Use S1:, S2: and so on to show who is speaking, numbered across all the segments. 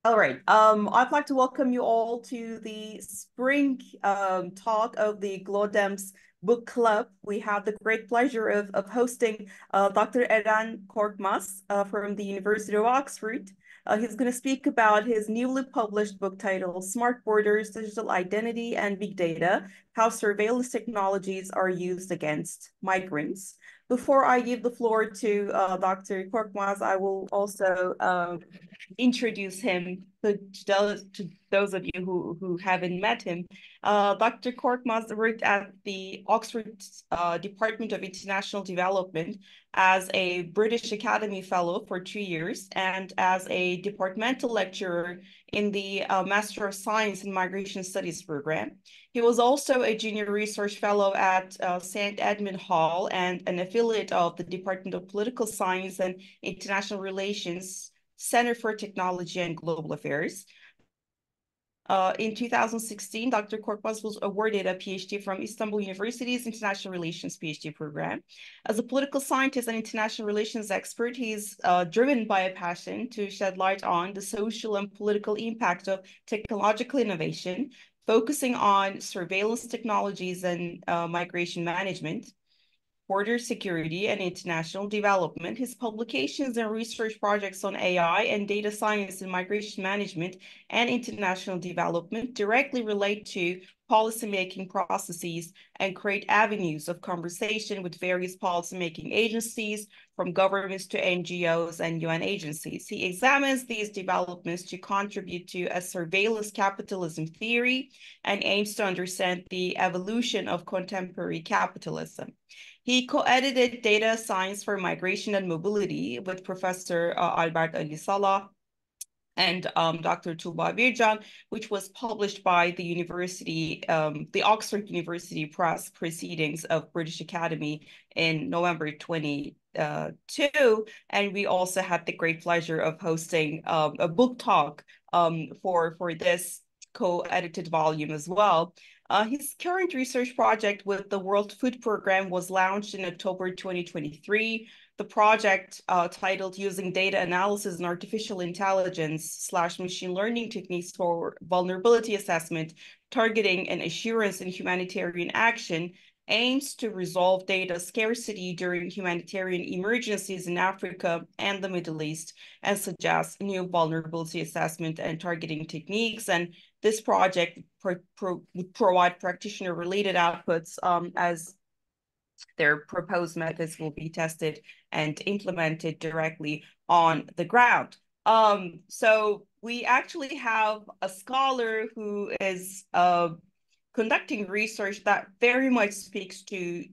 S1: All right. I'd like to welcome you all to the spring talk of the GLODEM's Book Club. We have the great pleasure of hosting Dr. Eren Korkmaz from the University of Oxford. He's going to speak about his newly published book titled Smart Borders, Digital Identity, and Big Data, How Surveillance Technologies Are Used Against Migrants. Before I give the floor to Dr. Korkmaz, I will also introduce him to those of you who haven't met him. Dr. Korkmaz worked at the Oxford Department of International Development as a British Academy Fellow for 2 years and as a departmental lecturer in the Master of Science in Migration Studies program. He was also a junior research fellow at St. Edmund Hall and an affiliate of the Department of Political Science and International Relations Center for Technology and Global Affairs. In 2016, Dr. Korkmaz was awarded a PhD from Istanbul University's International Relations PhD program. As a political scientist and international relations expert, he's driven by a passion to shed light on the social and political impact of technological innovation, focusing on surveillance technologies and migration management, border security, and international development. His publications and research projects on AI and data science and migration management and international development directly relate to policymaking processes and create avenues of conversation with various policymaking agencies, from governments to NGOs and UN agencies. He examines these developments to contribute to a surveillance capitalism theory and aims to understand the evolution of contemporary capitalism. He co-edited Data Science for Migration and Mobility with Professor Albert Ali Salah and Dr. Tuğba Bircan, which was published by the the Oxford University Press Proceedings of British Academy in November 2022. And we also had the great pleasure of hosting a book talk for this co-edited volume as well. His current research project with the World Food Programme was launched in October 2023. The project, titled Using Data Analysis and Artificial Intelligence / Machine Learning Techniques for Vulnerability Assessment, Targeting and Assurance in Humanitarian Action, aims to resolve data scarcity during humanitarian emergencies in Africa and the Middle East and suggests new vulnerability assessment and targeting techniques. And this project would provide practitioner-related outputs as their proposed methods will be tested and implemented directly on the ground. So we actually have a scholar who is conducting research that very much speaks to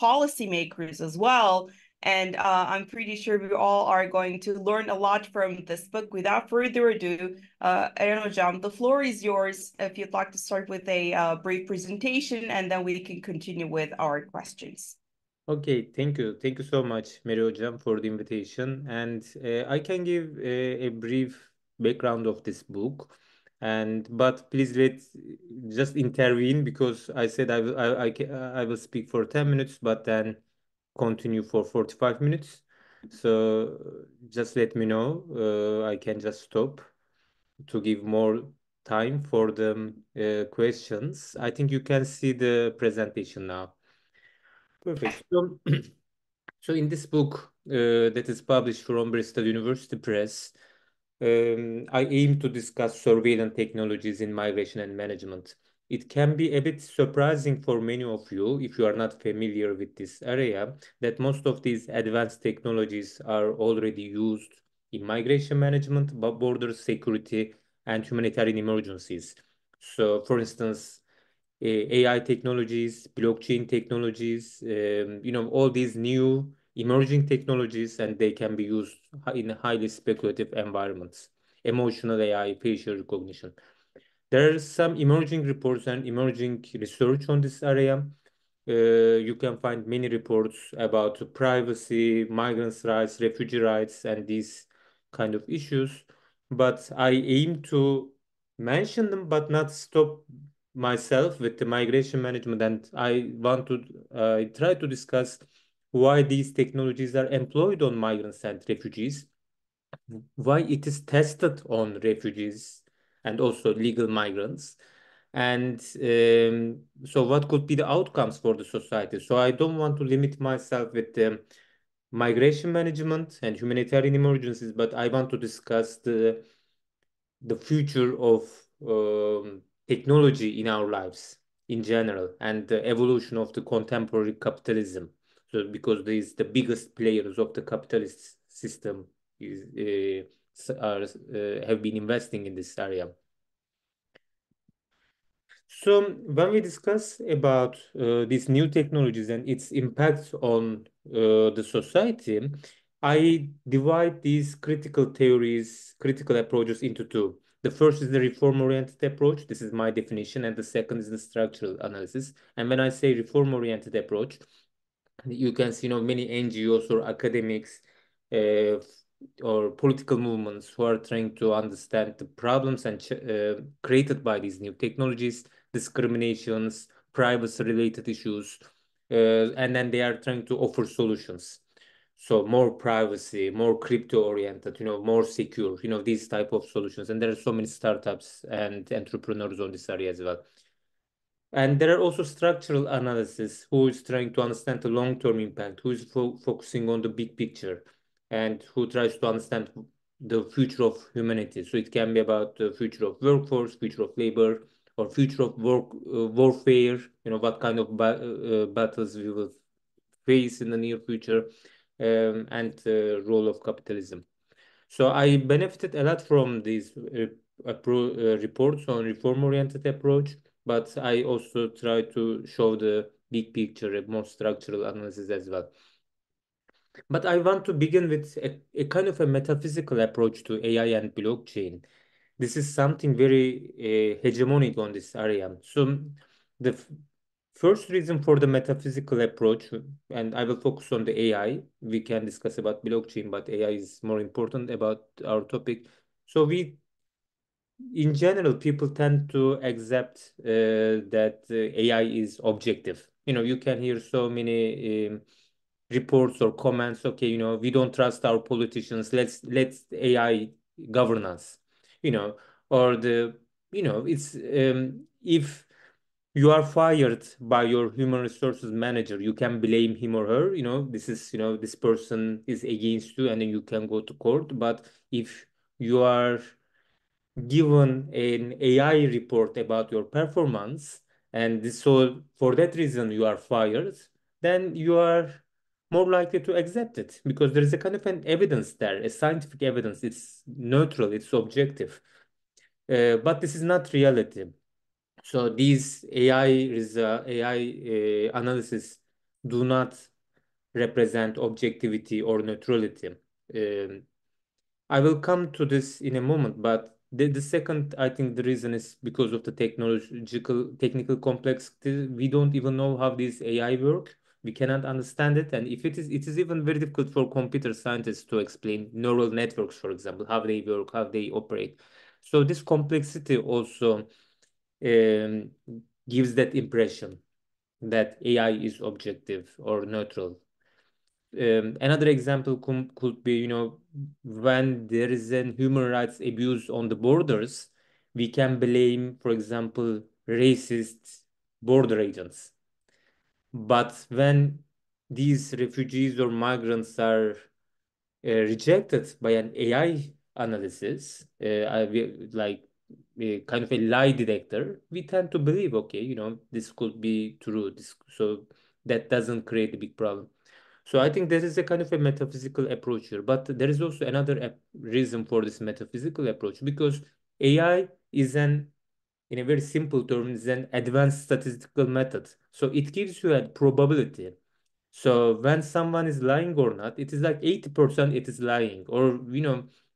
S1: policymakers as well. And I'm pretty sure we all are going to learn a lot from this book. Without further ado, Eren Hocam, the floor is yours if you'd like to start with a brief presentation, and then we can continue with our questions.
S2: Okay, thank you. Thank you so much, Merih Hocam, for the invitation. And I can give a brief background of this book. But please just intervene because I said I will speak for 10 minutes, but then continue for 45 minutes. So just let me know. I can just stop to give more time for the questions. I think you can see the presentation now. Perfect. So in this book that is published from Bristol University Press, I aim to discuss surveillance technologies in migration and management. It can be a bit surprising for many of you if you are not familiar with this area that most of these advanced technologies are already used in migration management, border security, and humanitarian emergencies. So, for instance, AI technologies, blockchain technologies, all these new emerging technologies, and they can be used in highly speculative environments. Emotional AI, facial recognition. There are some emerging reports and emerging research on this area. You can find many reports about privacy, migrants' rights, refugee rights, and these kind of issues. But I aim to mention them, but not stop myself with the migration management. And I want to try to discuss why these technologies are employed on migrants and refugees. why it is tested on refugees and also legal migrants. And so what could be the outcomes for the society? So I don't want to limit myself with the migration management and humanitarian emergencies, but I want to discuss the future of technology in our lives in general and the evolution of the contemporary capitalism. So because these the biggest players of the capitalist system is have been investing in this area. So when we discuss about these new technologies and its impact on the society, I divide these critical theories, critical approaches into two. The first is the reform-oriented approach. This is my definition. And the second is the structural analysis. And when I say reform-oriented approach, you can see, many NGOs or academics uh, or political movements who are trying to understand the problems and created by these new technologies, discriminations, privacy-related issues, and then they are trying to offer solutions. So more privacy, more crypto-oriented, more secure, these type of solutions. And there are so many startups and entrepreneurs on this area as well. And there are also structural analysis who is trying to understand the long-term impact, who is focusing on the big picture, and who tries to understand the future of humanity. So it can be about the future of workforce, future of labor, or future of warfare. What kind of battles we will face in the near future, and the role of capitalism. So I benefited a lot from these reports on reform-oriented approach, but I also try to show the big picture, a more structural analysis as well. But I want to begin with a kind of a metaphysical approach to AI and blockchain. This is something very hegemonic on this area. So the first reason for the metaphysical approach, and I will focus on the AI. We can discuss about blockchain, but AI is more important about our topic. So in general, people tend to accept that AI is objective. You can hear so many reports or comments. Okay, we don't trust our politicians. Let's AI governance. You know, or it's if you are fired by your human resources manager, you can blame him or her. This person is against you, and then you can go to court. But if you are given an AI report about your performance, and so for that reason you are fired, then you are more likely to accept it because there is a kind of an evidence there, a scientific evidence. It's neutral, it's objective. But this is not reality. So these AI analysis do not represent objectivity or neutrality. Um, I will come to this in a moment, but the second, I think the reason is because of the technical complexity. We don't even know how these AI work. We cannot understand it. And if it is even very difficult for computer scientists to explain neural networks, for example, how they work, how they operate. So this complexity also um, gives that impression that AI is objective or neutral. Another example could be, when there is an human rights abuse on the borders, we can blame, for example, racist border agents. But when these refugees or migrants are rejected by an AI analysis, like kind of a lie detector, we tend to believe, okay, this could be true. So that doesn't create a big problem. So I think there is a kind of a metaphysical approach here, but there is also another reason for this metaphysical approach because AI is in a very simple term, is an advanced statistical method. So it gives you a probability. So when someone is lying or not, it is like 80% it is lying. Or,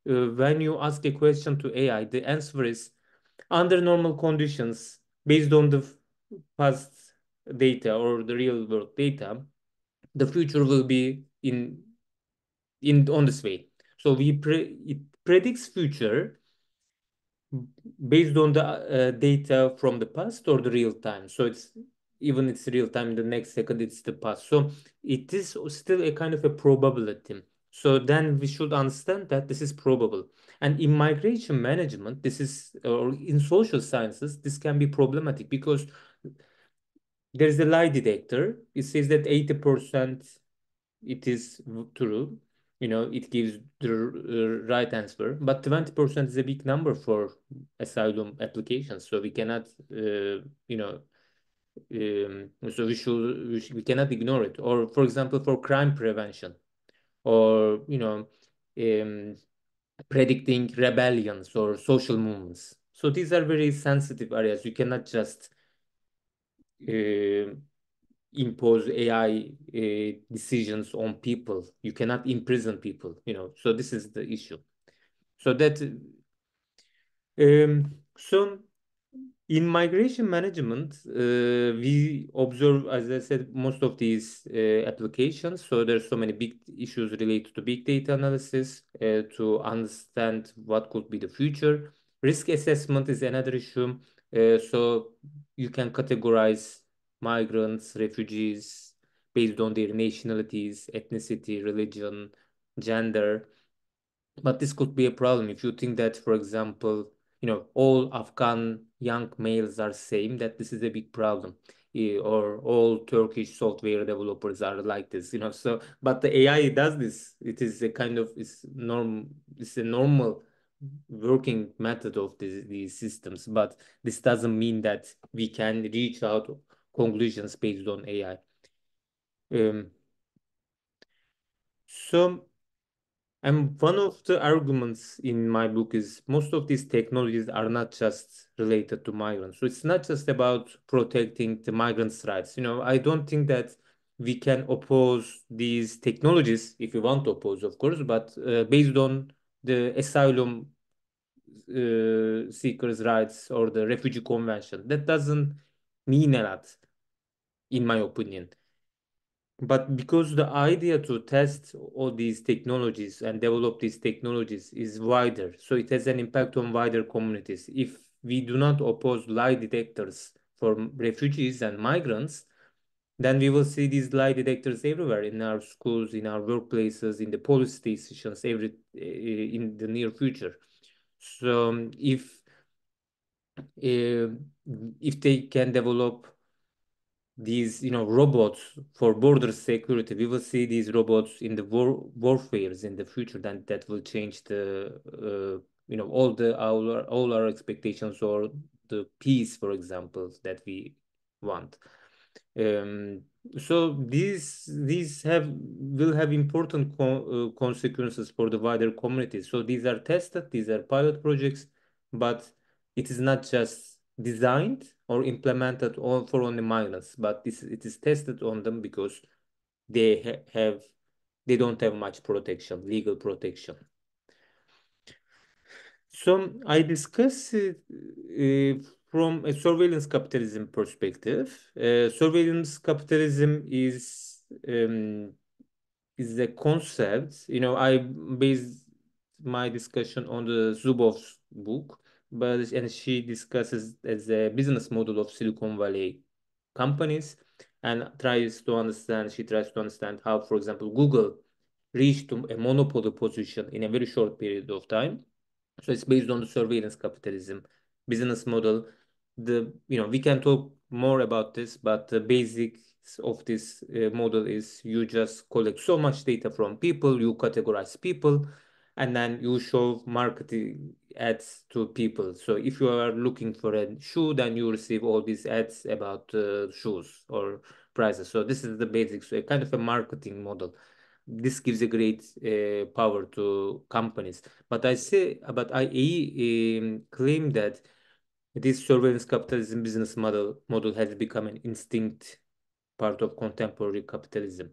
S2: when you ask a question to AI, the answer is under normal conditions, based on the past data or the real world data, the future will be in on this way. So it predicts future based on the data from the past or the real time. So it's real time. The next second it's the past. So it is still a kind of a probability. So then we should understand that this is probable. And in migration management, this is, or in social sciences, this can be problematic because there is a lie detector. It says that 80% it is true. It gives the right answer, but 20% is a big number for asylum applications. So we cannot, so we cannot ignore it. Or, for example, for crime prevention, or um, predicting rebellions or social movements. So these are very sensitive areas. You cannot just uh, impose AI decisions on people. You cannot imprison people. So this is the issue. So that so in migration management, we observe, as I said, most of these applications. So there's so many big issues related to big data analysis to understand what could be the future. Risk assessment is another issue. So you can categorize migrants, refugees based on their nationalities, ethnicity, religion, gender. But this could be a problem if you think that, for example, all Afghan young males are same, that this is a big problem. Or all Turkish software developers are like this. So, but the AI does this. It is a kind of, it's a normal working method of these systems. But this doesn't mean that we can reach out conclusions based on AI. Um, so And one of the arguments in my book is most of these technologies are not just related to migrants. So it's not just about protecting the migrants' rights. I don't think that we can oppose these technologies if we want to oppose, of course, but based on the asylum seekers' rights or the refugee convention. That doesn't mean a lot, in my opinion. But because the idea to test all these technologies and develop these technologies is wider, so it has an impact on wider communities. If we do not oppose lie detectors for refugees and migrants, then we will see these lie detectors everywhere in our schools, in our workplaces, in the police stations, in the near future. So if they can develop these robots for border security, we will see these robots in the warfares in the future. Then that will change the all our expectations, or the peace, for example, that we want. um, so these will have important consequences for the wider community. So these are tested, these are pilot projects, but it is not just designed or implemented for only migrants, but it is tested on them because they they don't have much protection, legal protection. So I discuss it from a surveillance capitalism perspective. Surveillance capitalism is a concept. I based my discussion on the Zubov's book, and she discusses as a business model of Silicon Valley companies, and she tries to understand how, for example, Google reached to a monopoly position in a very short period of time. So it's based on the surveillance capitalism business model. We can talk more about this, but the basics of this model is you just collect so much data from people, you categorize people, and then you show marketing ads to people. So if you are looking for a shoe, then you receive all these ads about shoes or prices. So this is the basics, a kind of a marketing model. This gives a great power to companies. But I claim that this surveillance capitalism business model has become an instinct part of contemporary capitalism.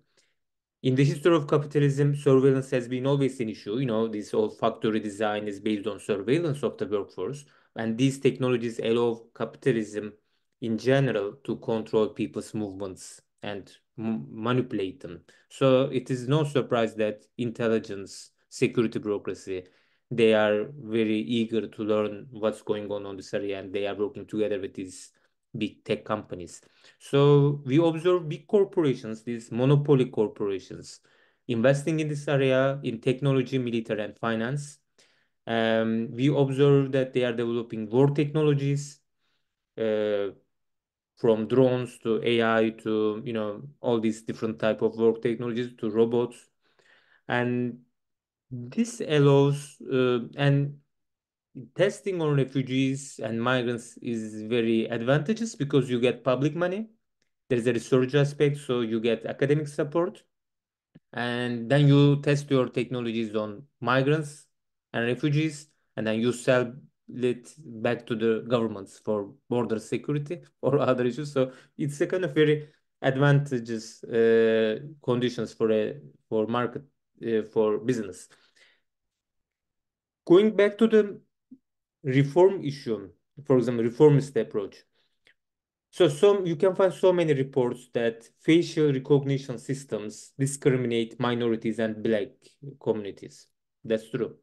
S2: In the history of capitalism, surveillance has been always an issue. This whole factory design is based on surveillance of the workforce, and these technologies allow capitalism in general to control people's movements and manipulate them. So it is no surprise that intelligence, security bureaucracy, they are very eager to learn what's going on this area, and they are working together with these big tech companies. So we observe big corporations, these monopoly corporations, investing in this area, in technology, military, and finance. We observe that they are developing war technologies, uh, from drones to AI to, all these different type of work technologies to robots. And this allows, and testing on refugees and migrants is very advantageous because you get public money. There is a research aspect, so you get academic support, and then you test your technologies on migrants and refugees, and then you sell it back to the governments for border security or other issues. So it's a kind of very advantageous conditions for market, for business. Going back to the reform issue, for example, reformist approach. So you can find so many reports that facial recognition systems discriminate minorities and black communities. That's true.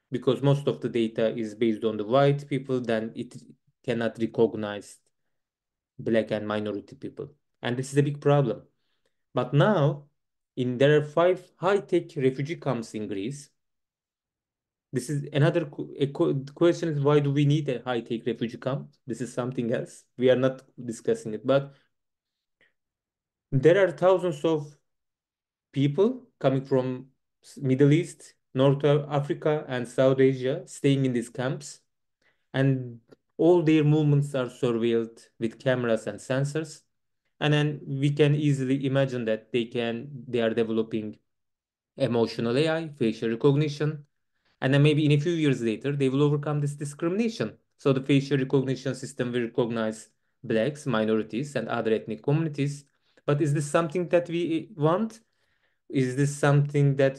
S2: Because most of the data is based on the white people, then it cannot recognize black and minority people. And this is a big problem. But now, there are 5 high-tech refugee camps in Greece. This is another question is, why do we need a high-tech refugee camp? This is something else. We are not discussing it, but there are thousands of people coming from Middle East, North Africa, and South Asia staying in these camps, and all their movements are surveilled with cameras and sensors. And then we can easily imagine that they are developing emotional AI, facial recognition, and then maybe in a few years later, they will overcome this discrimination. So the facial recognition system will recognize blacks, minorities, and other ethnic communities. But is this something that we want? Is this something that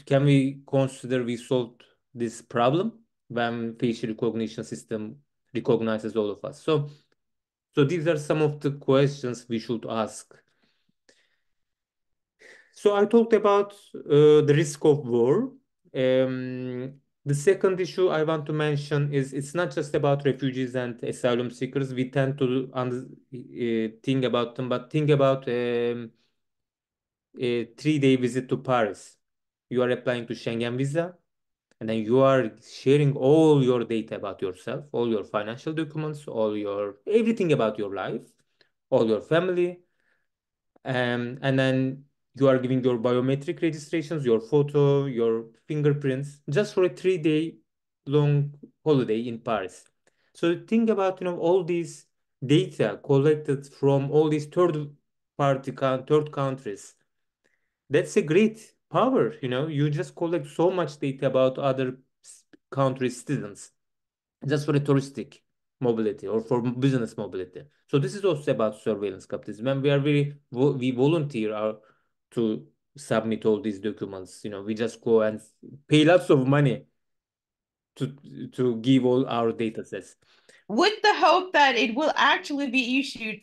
S2: can we consider we solved this problem when facial recognition system recognizes all of us? So these are some of the questions we should ask. So I talked about the risk of war. The second issue I want to mention is it's not just about refugees and asylum seekers. We tend to think about them, but think about a 3-day visit to Paris. You are applying to Schengen visa, and then you are sharing all your data about yourself, all your financial documents, everything about your life, all your family, and then you are giving your biometric registrations, your photo, your fingerprints, just for a 3-day long holiday in Paris. So think about, all these data collected from all these third countries. That's a great power, You just collect so much data about other countries' citizens just for a touristic mobility or for business mobility. So this is also about surveillance capitalism, and we volunteer to submit all these documents. We just go and pay lots of money to give all our data sets.
S1: With the hope that it will actually be issued.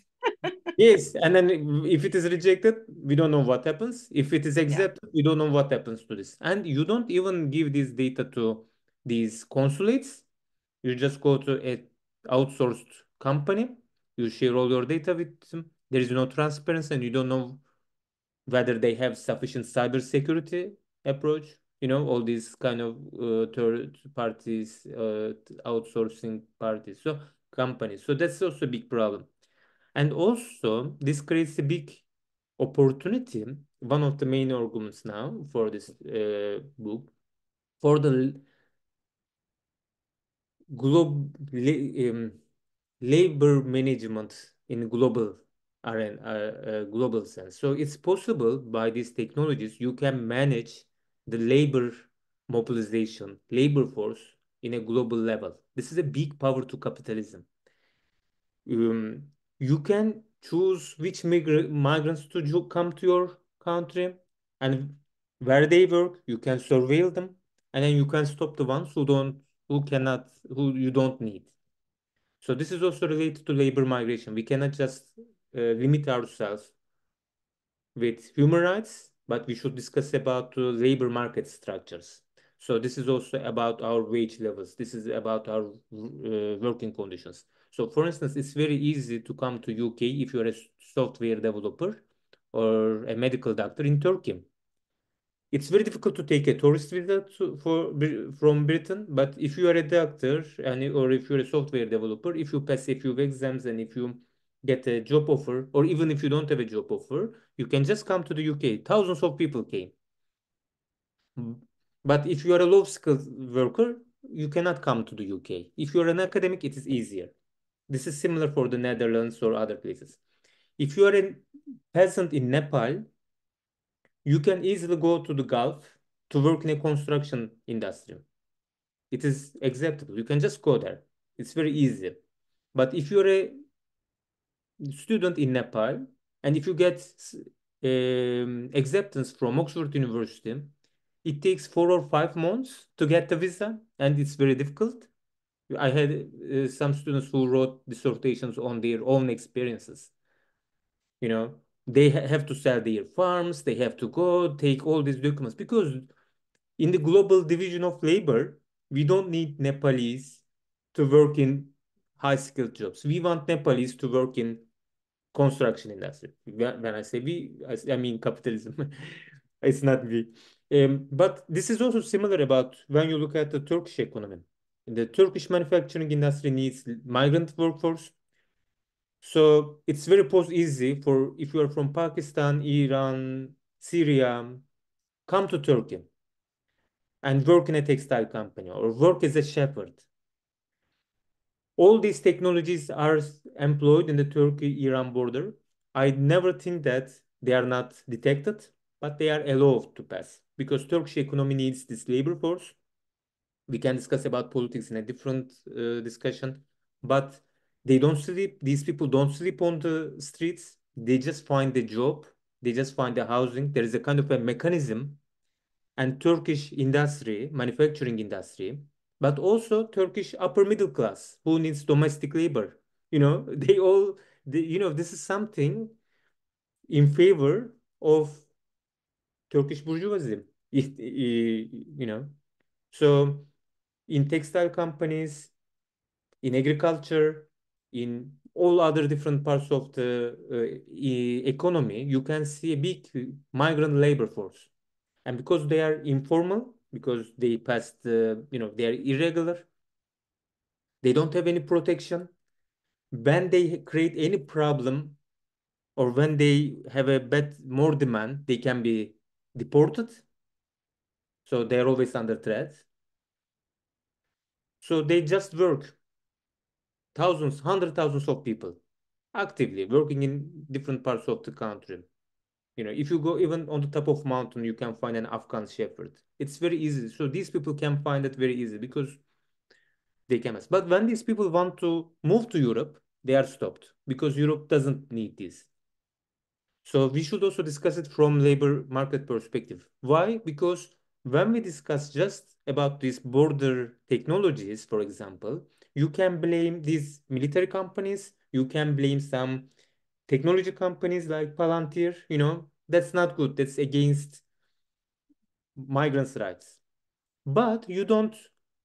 S2: Yes, and then if it is rejected, we don't know what happens. If it is
S1: Yeah.
S2: accepted, we don't know what happens to this. And you don't even give this data to these consulates. You just go to a outsourced company. You share all your data with them. There is no transparency, and you don't know whether they have sufficient cybersecurity approach. All these kind of third parties, outsourcing parties, so companies. So that's also a big problem. And also, this creates a big opportunity. One of the main arguments now for this book, for the labor management in global sense. So it's possible by these technologies you can manage the labor mobilization, labor force in a global level. This is a big power to capitalism. um, you can choose which migrants to come to your country and where they work. You can surveil them, and then you can stop the ones who you don't need. So this is also related to labor migration. We cannot just limit ourselves with human rights, but we should discuss about labor market structures. So this is also about our wage levels. This is about our working conditions. So for instance, it's very easy to come to UK if you're a software developer or a medical doctor in Turkey. It's very difficult to take a tourist visa from Britain, but if you are a doctor and or if you're a software developer, if you pass a few exams and if you get a job offer, or even if you don't have a job offer, you can just come to the UK. Thousands of people came. But if you are a low-skilled worker, you cannot come to the UK. If you are an academic, it is easier. This is similar for the Netherlands or other places. If you are a peasant in Nepal, you can easily go to the Gulf to work in a construction industry. It is acceptable. You can just go there. It's very easy. But if you're a student in Nepal and if you get acceptance from Oxford University, it takes 4 or 5 months to get the visa, and it's very difficult. I had some students who wrote dissertations on their own experiences. You know, they have to sell their farms, they have to go take all these documents because in the global division of labor, we don't need Nepalese to work in high skilled jobs. We want Nepalese to work in construction industry. When I say we, I mean capitalism. It's not we. But this is also similar about when you look at the Turkish economy. The Turkish manufacturing industry needs migrant workforce. So it's very easy for if you are from Pakistan, Iran, Syria, come to Turkey and work in a textile company or work as a shepherd. All these technologies are employed in the Turkey-Iran border. I never think that they are not detected, but they are allowed to pass because Turkish economy needs this labor force. We can discuss about politics in a different discussion, but they don't sleep. These people don't sleep on the streets. They just find a job. They just find a housing. There is a kind of a mechanism and Turkish industry, manufacturing industry, but also Turkish upper middle class who needs domestic labor. This is something in favor of Turkish bourgeoisie. You know, so in textile companies, in agriculture, in all other different parts of the economy, you can see a big migrant labor force. And because they are informal, because they passed, they are irregular, they don't have any protection. When they create any problem or when they have a bit more demand, they can be deported. So they're always under threat. So they just work thousands, hundred thousands of people actively working in different parts of the country. If you go even on the top of mountain, you can find an Afghan shepherd. It's very easy. So these people can find it very easy because they can ask. But when these people want to move to Europe, they are stopped because Europe doesn't need this. So we should also discuss it from labor market perspective. Why? Because when we discuss just about these border technologies, for example, you can blame these military companies, you can blame some technology companies like Palantir, that's not good. That's against migrants' rights. But you don't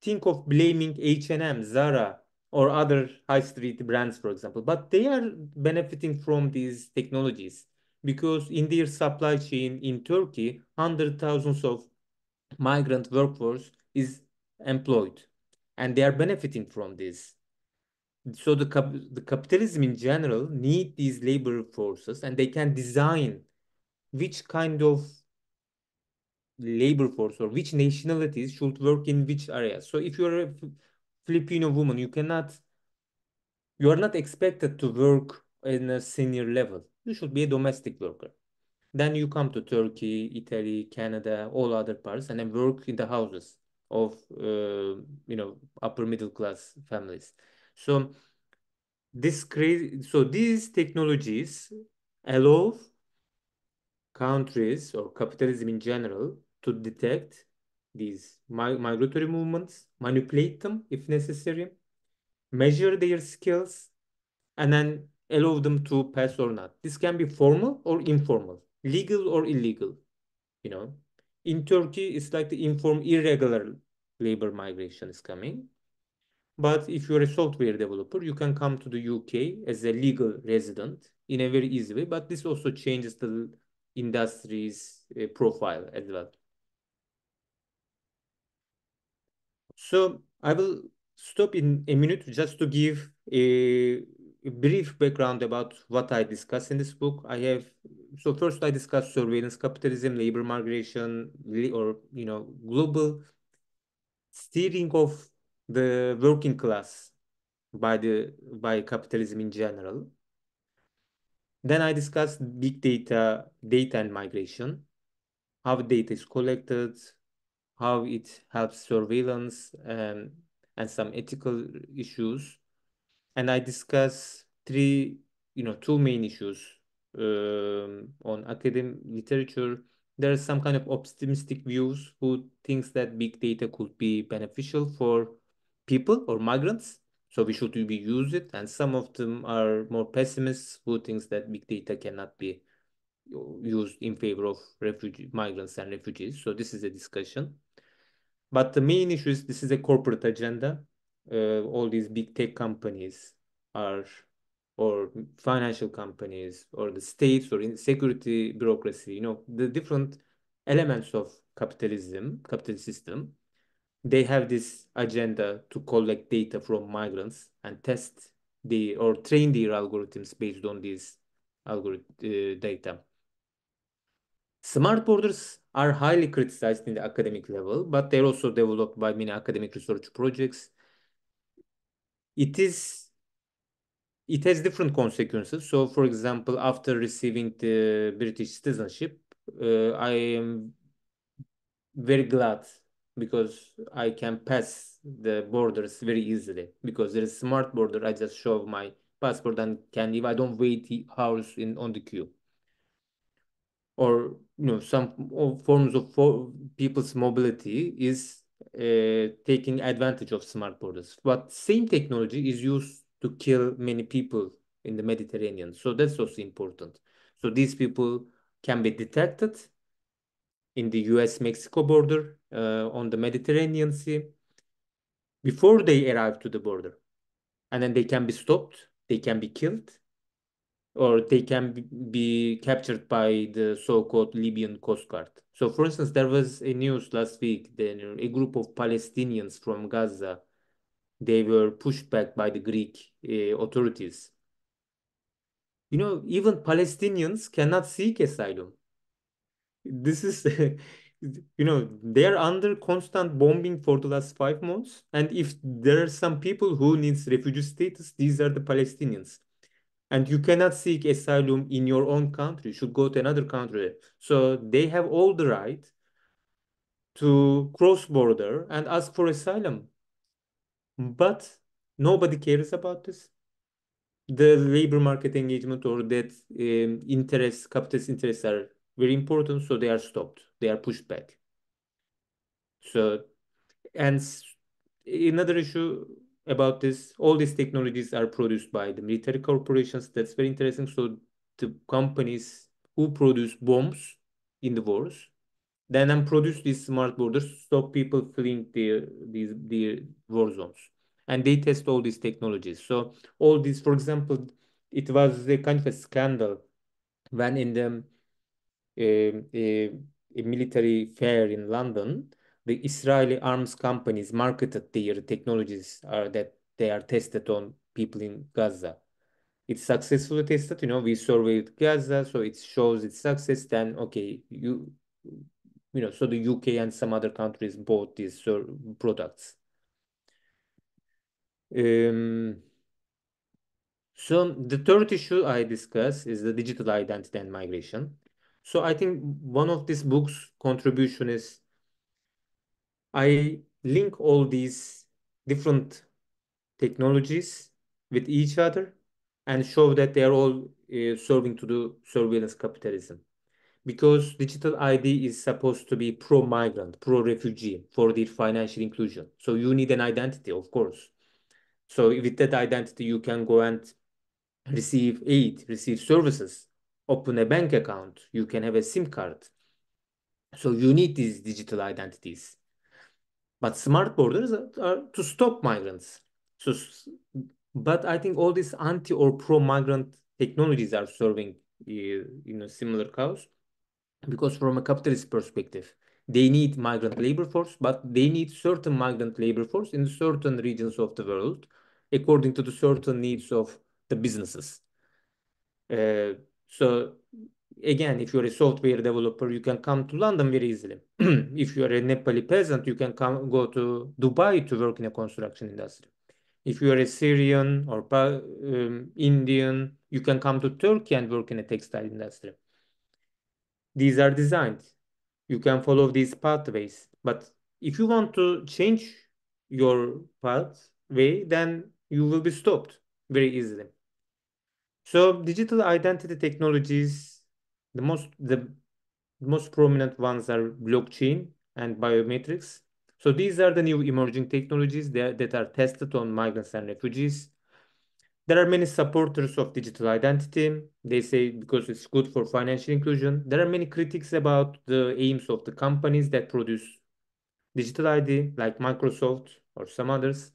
S2: think of blaming H&M, Zara, or other high street brands, for example. But they are benefiting from these technologies because in their supply chain in Turkey, hundred thousands of migrant workforce is employed, and they are benefiting from this. So the capitalism in general need these labor forces, and they can design which kind of labor force or which nationalities should work in which areas. So if you're a Filipino woman, you are not expected to work in a senior level. You should be a domestic worker. Then you come to Turkey, Italy, Canada, all other parts, and then work in the houses of upper middle class families. So these technologies allow countries or capitalism in general to detect these migratory movements, manipulate them if necessary, measure their skills, and then allow them to pass or not. This can be formal or informal, legal or illegal. You know, in Turkey, it's like the irregular labor migration is coming. But if you're a software developer, you can come to the UK as a legal resident in a very easy way. But this also changes the industry's profile as well. So I will stop in a minute just to give a brief background about what I discuss in this book. So first I discuss surveillance capitalism, labor migration, or global steering of the working class by capitalism in general. Then I discuss big data and migration, how data is collected, how it helps surveillance, and some ethical issues. And I discuss two main issues on academic literature. There are some kind of optimistic views who thinks that big data could be beneficial for people or migrants, so we should be use it. And some of them are more pessimists who thinks that big data cannot be used in favor of migrants and refugees. So this is a discussion. But the main issue is this is a corporate agenda. All these big tech companies are, or financial companies, or the states, or in security bureaucracy, the different elements of capitalist system, they have this agenda to collect data from migrants and test or train their algorithms based on these data. Smart borders are highly criticized in the academic level, but they're also developed by many academic research projects. It is it has different consequences. So, for example, after receiving the British citizenship, I am very glad because I can pass the borders very easily because there is smart border. I just show my passport and can leave. I don't wait hours on the queue. Or some forms of people's mobility is taking advantage of smart borders. But same technology is used to kill many people in the Mediterranean. So that's also important. So these people can be detected in the US-Mexico border, on the Mediterranean Sea, before they arrive to the border. And then they can be stopped, they can be killed, or they can be captured by the so-called Libyan Coast Guard. So, for instance, there was a news last week that a group of Palestinians from Gaza, they were pushed back by the Greek authorities. Even Palestinians cannot seek asylum. This is, they are under constant bombing for the last 5 months. And if there are some people who needs refugee status, these are the Palestinians. And you cannot seek asylum in your own country. You should go to another country. So they have all the right to cross border and ask for asylum. But nobody cares about this. The labor market engagement or that capitalist interests are very important, so they are stopped. They are pushed back. So, and another issue about this, all these technologies are produced by the military corporations. That's very interesting. So the companies who produce bombs in the wars, then produce these smart borders to stop people fleeing their war zones. And they test all these technologies. So all these, for example, it was a kind of a scandal when in the a military fair in London, the Israeli arms companies marketed their technologies that they are tested on people in Gaza. It's successfully tested. We surveyed Gaza, so it shows its success. Then, okay, so the UK and some other countries bought these products. So the third issue I discuss is the digital identity and migration. So I think one of this book's contribution is I link all these different technologies with each other and show that they are all serving to the surveillance capitalism. Because digital ID is supposed to be pro-migrant, pro-refugee for their financial inclusion. So you need an identity, of course. So with that identity, you can go and receive aid, receive services, open a bank account, you can have a SIM card. So you need these digital identities. But smart borders are to stop migrants. So, but I think all these anti or pro-migrant technologies are serving similar cause, because from a capitalist perspective, They need migrant labor force, but they need certain migrant labor force in certain regions of the world, according to the certain needs of the businesses. Uh, so again, if you're a software developer, you can come to London very easily. If you're a Nepali peasant, you can go to Dubai to work in a construction industry. If you are a Syrian or Indian, you can come to Turkey and work in a textile industry. These are designed. You can follow these pathways. But if you want to change your pathway, then you will be stopped very easily. So digital identity technologies, the most prominent ones are blockchain and biometrics. So these are the new emerging technologies that are tested on migrants and refugees. There are many supporters of digital identity. They say because it's good for financial inclusion. There are many critics about the aims of the companies that produce digital ID, like Microsoft or some others,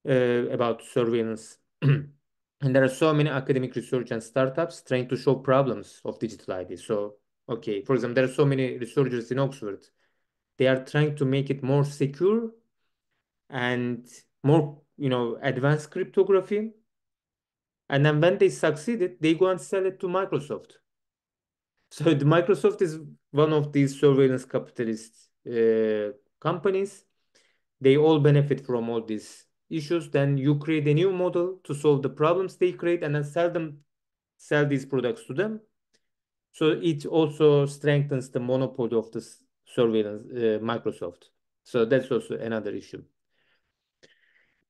S2: about surveillance. And there are so many academic research and startups trying to show problems of digital ID. So, okay, for example, there are so many researchers in Oxford. They are trying to make it more secure and more, advanced cryptography. And then when they succeeded, they go and sell it to Microsoft. So the Microsoft is one of these surveillance capitalist companies. They all benefit from all these issues. Then you create a new model to solve the problems they create and then sell these products to them. So it also strengthens the monopoly of this surveillance, Microsoft. So that's also another issue.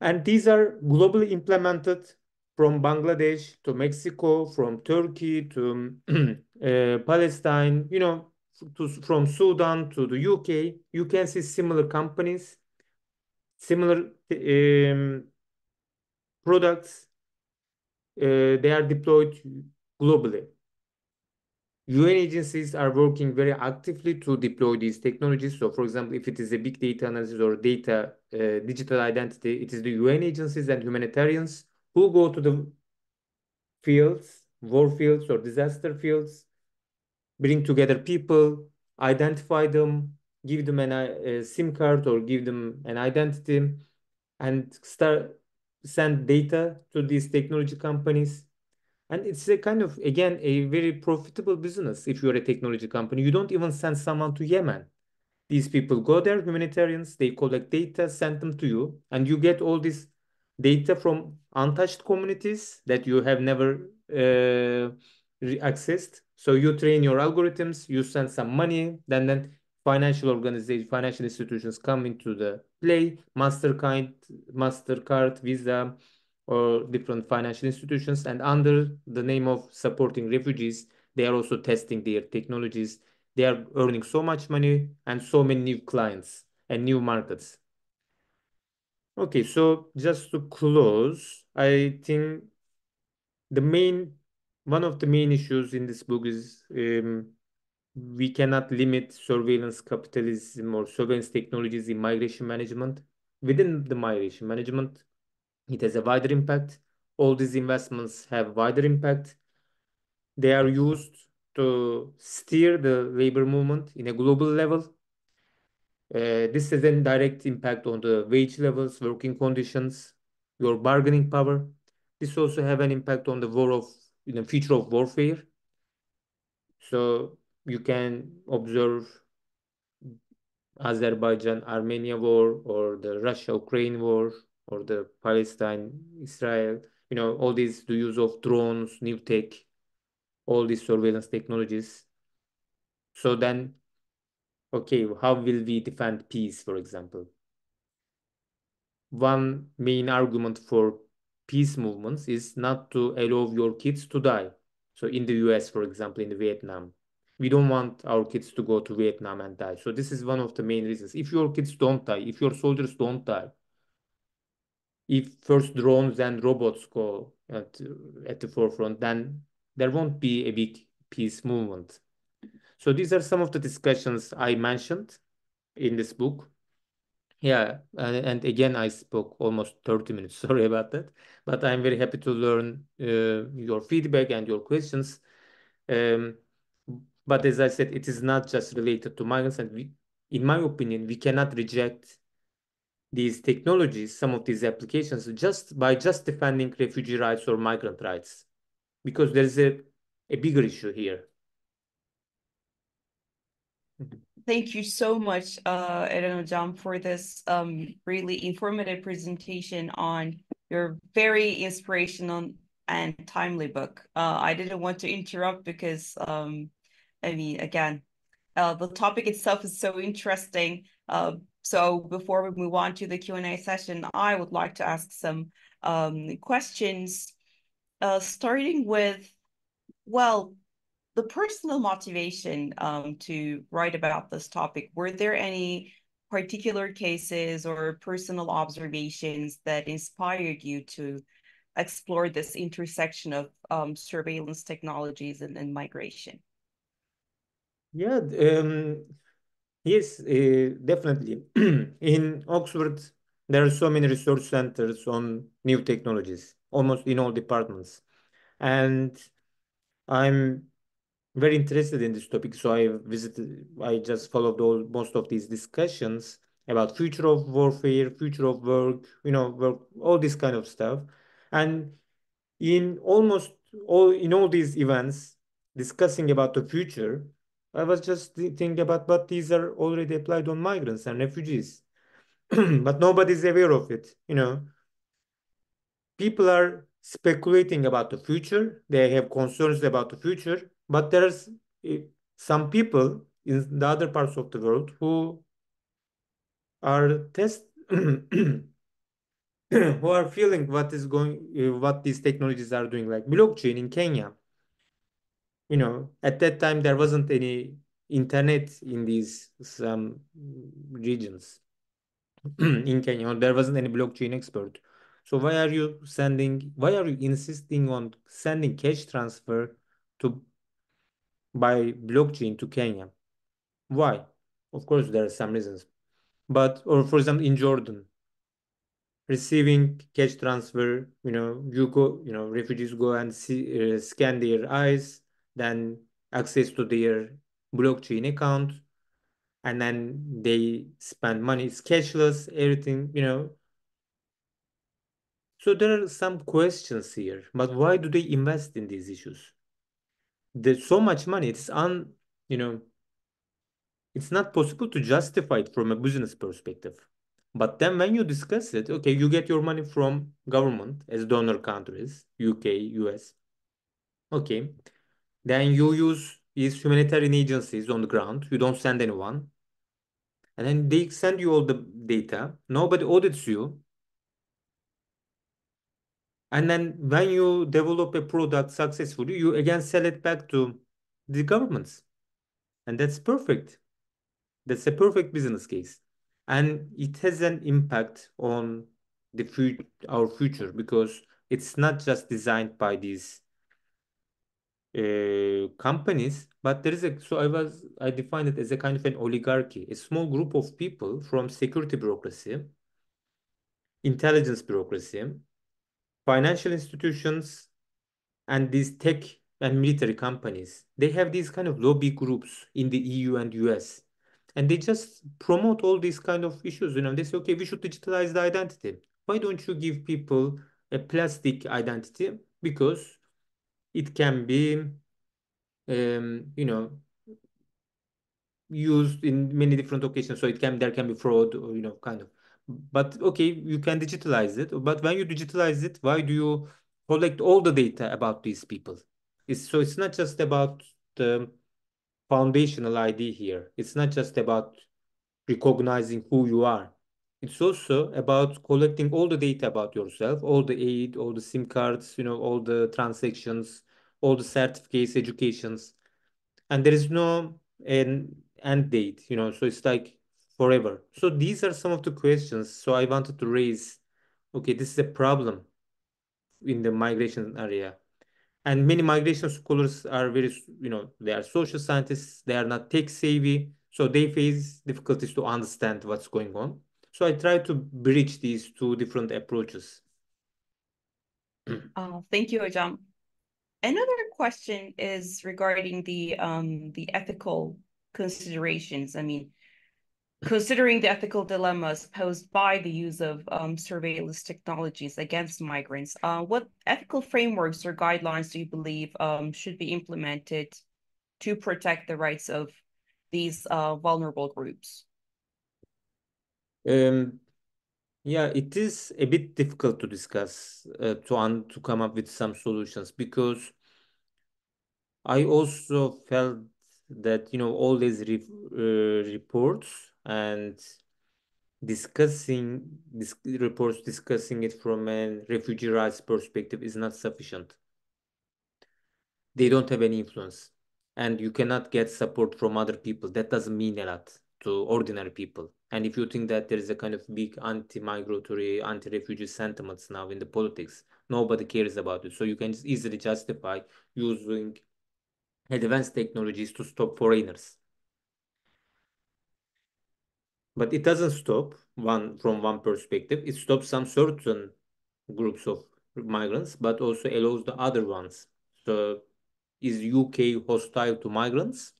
S2: And these are globally implemented from Bangladesh to Mexico, from Turkey to Palestine, from Sudan to the UK. You can see similar companies, similar products. They are deployed globally. UN agencies are working very actively to deploy these technologies. So, for example, if it is a big data analysis or data digital identity, it is the UN agencies and humanitarians who go to the fields, war fields or disaster fields, bring together people, identify them, give them a SIM card or give them an identity, and send data to these technology companies. And it's a kind of, again, a very profitable business. If you're a technology company, you don't even send someone to Yemen. These people go there, humanitarians, they collect data, send them to you, and you get all this data from untouched communities that you have never accessed. So you train your algorithms, you send some money, then financial organizations, financial institutions come into the play, MasterCard, Visa, or different financial institutions, and under the name of supporting refugees, they are also testing their technologies. They are earning so much money and so many new clients and new markets. Okay, so just to close, I think one of the main issues in this book is we cannot limit surveillance capitalism or surveillance technologies in migration management. Within the migration management, it has a wider impact. All these investments have wider impact. They are used to steer the labor movement in a global level. This has a direct impact on the wage levels, working conditions, your bargaining power. This also have an impact on the future of warfare. So you can observe Azerbaijan-Armenia war or the Russia-Ukraine war or the Palestine-Israel, all these, the use of drones, new tech, all these surveillance technologies. So then, okay, how will we defend peace, for example? One main argument for peace movements is not to allow your kids to die. So in the US, for example, in Vietnam, we don't want our kids to go to Vietnam and die. So this is one of the main reasons. If your kids don't die, if your soldiers don't die, if first drones and robots go at the forefront, then there won't be a big peace movement. So these are some of the discussions I mentioned in this book. Yeah, and again, I spoke almost 30 minutes. Sorry about that. But I'm very happy to learn your feedback and your questions. Um, But as I said, it is not just related to migrants, and in my opinion, we cannot reject these technologies, some of these applications, just by just defending refugee rights or migrant rights, because there is a bigger issue here.
S1: Thank you so much, Eren Hocam, for this really informative presentation on your very inspirational and timely book. I didn't want to interrupt because, I mean, again, the topic itself is so interesting. So before we move on to the Q&A session, I would like to ask some questions, starting with, well, the personal motivation to write about this topic. Were there any particular cases or personal observations that inspired you to explore this intersection of surveillance technologies and migration?
S2: Yeah, yes, definitely. In Oxford, there are so many research centers on new technologies, almost in all departments. And I'm very interested in this topic. So I just followed most of these discussions about future of warfare, future of work, work, all this kind of stuff. And in almost in all these events discussing about the future, I was just thinking about, but these are already applied on migrants and refugees. But nobody's aware of it. People are speculating about the future. They have concerns about the future, but there's uh, some people in the other parts of the world who are who are feeling what these technologies are doing, like blockchain in Kenya. At that time there wasn't any internet in these some regions in Kenya. There wasn't any blockchain expert. So why are you insisting on sending cash transfer to by blockchain to Kenya? Why? Of course, there are some reasons. But, or for example, in Jordan, receiving cash transfer, refugees go and scan their eyes, then access to their blockchain account, and then they spend money. It's cashless, everything. So there are some questions here, but why do they invest in these issues? There's so much money. You know, it's not possible to justify it from a business perspective. But then when you discuss it, okay, you get your money from government as donor countries, UK, US. Okay. Then you use these humanitarian agencies on the ground. You don't send anyone. And then they send you all the data. Nobody audits you. And then when you develop a product successfully, you again sell it back to the governments. And that's perfect. That's a perfect business case. And it has an impact on our future, because it's not just designed by these companies, but I define it as a kind of an oligarchy, a small group of people from security bureaucracy, intelligence bureaucracy, financial institutions, and these tech and military companies. They have these kind of lobby groups in the EU and US, and they just promote all these kind of issues. They say, okay, we should digitalize the identity. Why don't you give people a plastic identity? Because it can be you know used in many different occasions, so there can be fraud, or kind of. But okay, you can digitalize it, but when you digitalize it, why do you collect all the data about these people? It's not just about the foundational ID here. It's not just about recognizing who you are. It's also about collecting all the data about yourself, all the aid, all the SIM cards, all the transactions, all the certificates, educations, and there is no end date, so it's like forever. So these are some of the questions. So I wanted to raise, okay, this is a problem in the migration area. And many migration scholars are they are social scientists, they are not tech savvy, so they face difficulties to understand what's going on. So I try to bridge these two different approaches.
S1: Thank you, Hocam. Another question is regarding the ethical considerations. I mean, considering the ethical dilemmas posed by the use of surveillance technologies against migrants, what ethical frameworks or guidelines do you believe should be implemented to protect the rights of these vulnerable groups?
S2: Um, yeah, it is a bit difficult to discuss to come up with some solutions because I also felt that all these reports and this reports discussing it from a refugee rights perspective is not sufficient. They don't have any influence, and you cannot get support from other people. That doesn't mean a lot to ordinary people. And if you think that there is a kind of big anti-migratory, anti-refugee sentiments now in the politics, nobody cares about it. So you can just easily justify using advanced technologies to stop foreigners. But it doesn't stop one from one perspective. It stops some certain groups of migrants, but also allows the other ones. So is UK hostile to migrants?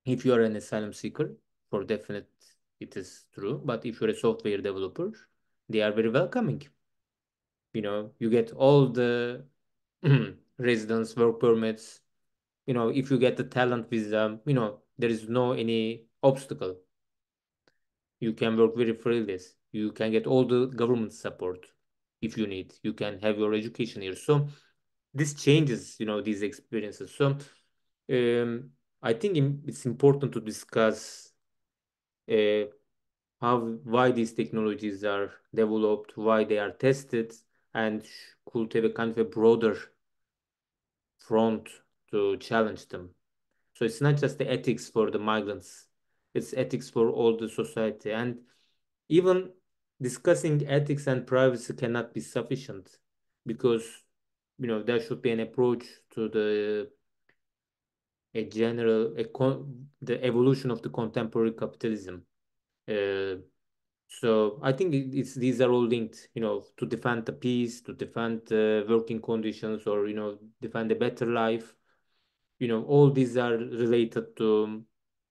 S2: If you are an asylum seeker, for definite, it is true. But if you're a software developer, they are very welcoming. You get all the residence work permits. If you get the talent visa, there is no any obstacle. You can work very freely. You can get all the government support if you need. You can have your education here. So this changes, these experiences. So I think it's important to discuss uh, why these technologies are developed, why they are tested, and could have a kind of a broader front to challenge them. So it's not just the ethics for the migrants, it's ethics for all the society. And even discussing ethics and privacy cannot be sufficient because there should be an approach to the evolution of the contemporary capitalism. Uh, so I think these are all linked, to defend the peace, to defend the working conditions, or defend a better life. All these are related to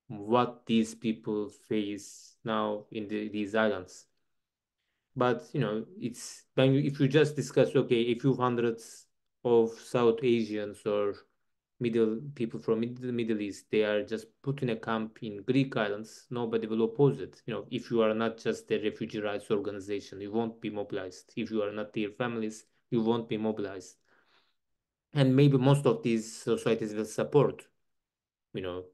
S2: what these people face now in these islands. But it's if you just discuss, okay, a few hundreds of South Asians or middle people from the Middle East, they are just put in a camp in Greek islands, nobody will oppose it. If you are not just a refugee rights organization, you won't be mobilized. If you are not their families, you won't be mobilized. And maybe most of these societies will support, you know,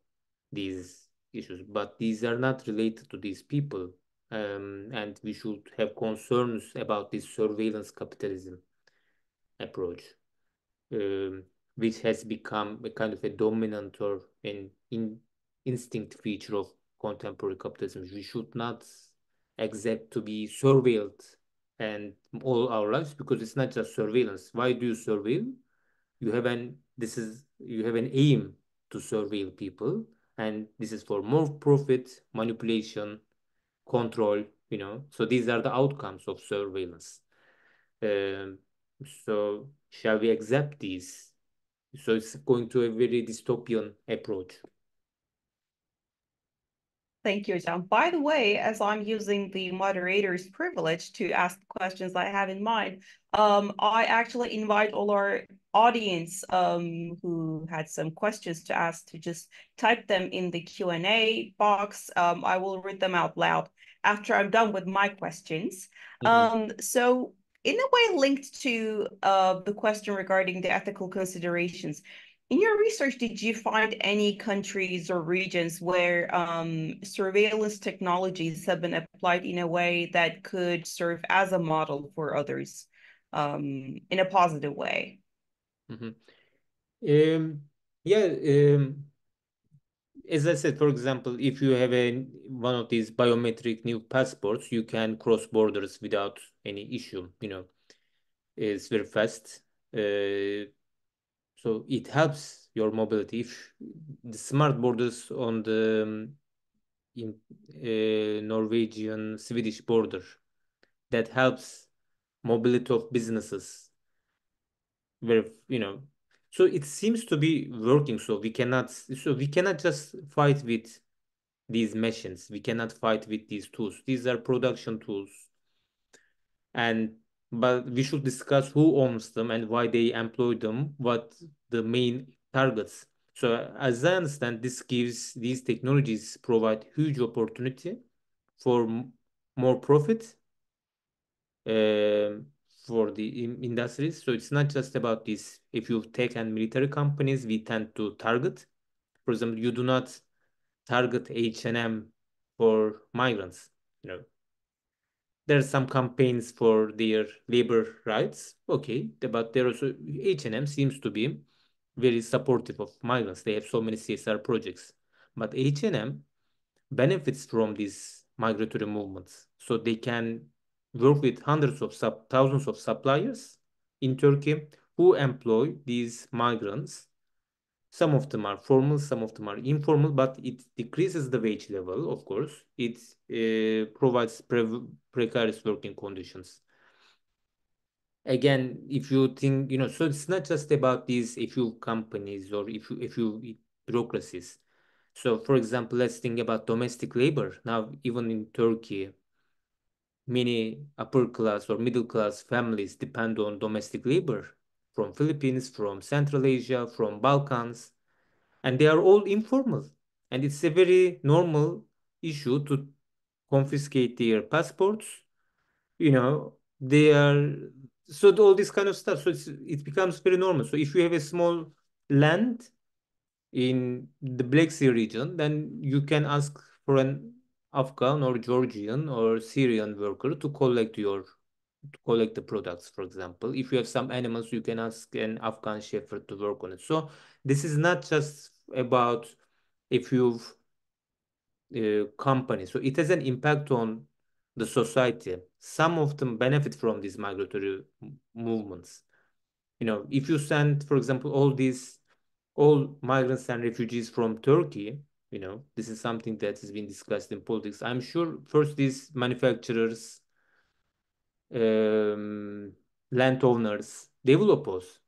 S2: these issues, but these are not related to these people. And we should have concerns about this surveillance capitalism approach, um, which has become a kind of a dominant or an instinct feature of contemporary capitalism. We should not accept to be surveilled and all our lives because it's not just surveillance. Why do you surveil? You have an aim to surveil people, and this is for more profit, manipulation, control. So these are the outcomes of surveillance. Um, so shall we accept these? So it's going to a very dystopian approach.
S1: Thank you, John. By the way, as I'm using the moderator's privilege to ask the questions I have in mind, I actually invite all our audience who had some questions to ask to just type them in the Q&A box. I will read them out loud after I'm done with my questions.
S2: Mhm.
S1: So in a way linked to the question regarding the ethical considerations, in your research, did you find any countries or regions where surveillance technologies have been applied in a way that could serve as a model for others in a positive way?
S2: Mhm. Um, yeah, as I said, for example, if you have one of these biometric new passports, you can cross borders without any issue. It's very fast. Uh, so it helps your mobility. If the smart borders on the in Norwegian Swedish border, that helps mobility of businesses. Very, So it seems to be working. So we cannot just fight with these machines. We cannot fight with these tools. These are production tools. And but we should discuss who owns them and why they employ them, what the main targets. So as I understand, these technologies provide huge opportunity for more profit um, for the industries. So it's not just about this. If you take and military companies, we tend to target. For example, you do not target H&M for migrants. You know, there are some campaigns for their labor rights. Okay, but there also H&M seems to be very supportive of migrants. They have so many CSR projects, but H&M benefits from these migratory movements. So they can work with thousands of suppliers in Turkey who employ these migrants. Some of them are formal, some of them are informal, but it decreases the wage level, of course. It provides precarious working conditions. Again, if you think, so it's not just about these a few companies or if you bureaucracies. So, for example, let's think about domestic labor. Now, even in Turkey, many upper class or middle class families depend on domestic labor from Philippines, from Central Asia, from Balkans, and they are all informal. And it's a very normal issue to confiscate their passports. They are so all this kind of stuff. So it becomes very normal. So if you have a small land in the Black Sea region, then you can ask for an Afghan or Georgian or Syrian worker to collect the products, for example. If you have some animals, you can ask an Afghan shepherd to work on it. So this is not just about a few companies. So it has an impact on the society. Some of them benefit from these migratory movements. If you send, for example, all migrants and refugees from Turkey, this is something that has been discussed in politics. I'm sure first these manufacturers, um, landowners, they will oppose.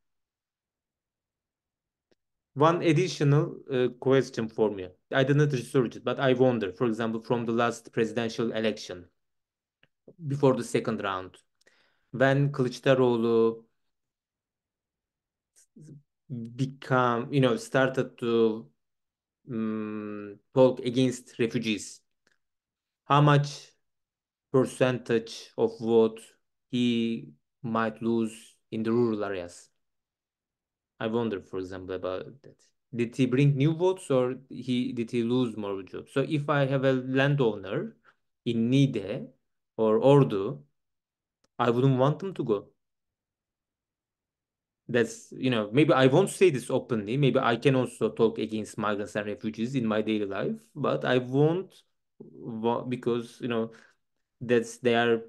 S2: One additional question for me. I didn't research it, but I wonder, for example, from the last presidential election, before the second round, when Kılıçdaroğlu started to talk against refugees, how much percentage of vote he might lose in the rural areas? I wonder, for example, about that. Did he bring new votes or did he lose more jobs? So if I have a landowner in Niğde or Ordu, I wouldn't want them to go. Maybe I won't say this openly. Maybe I can also talk against migrants and refugees in my daily life, but I won't because, they are,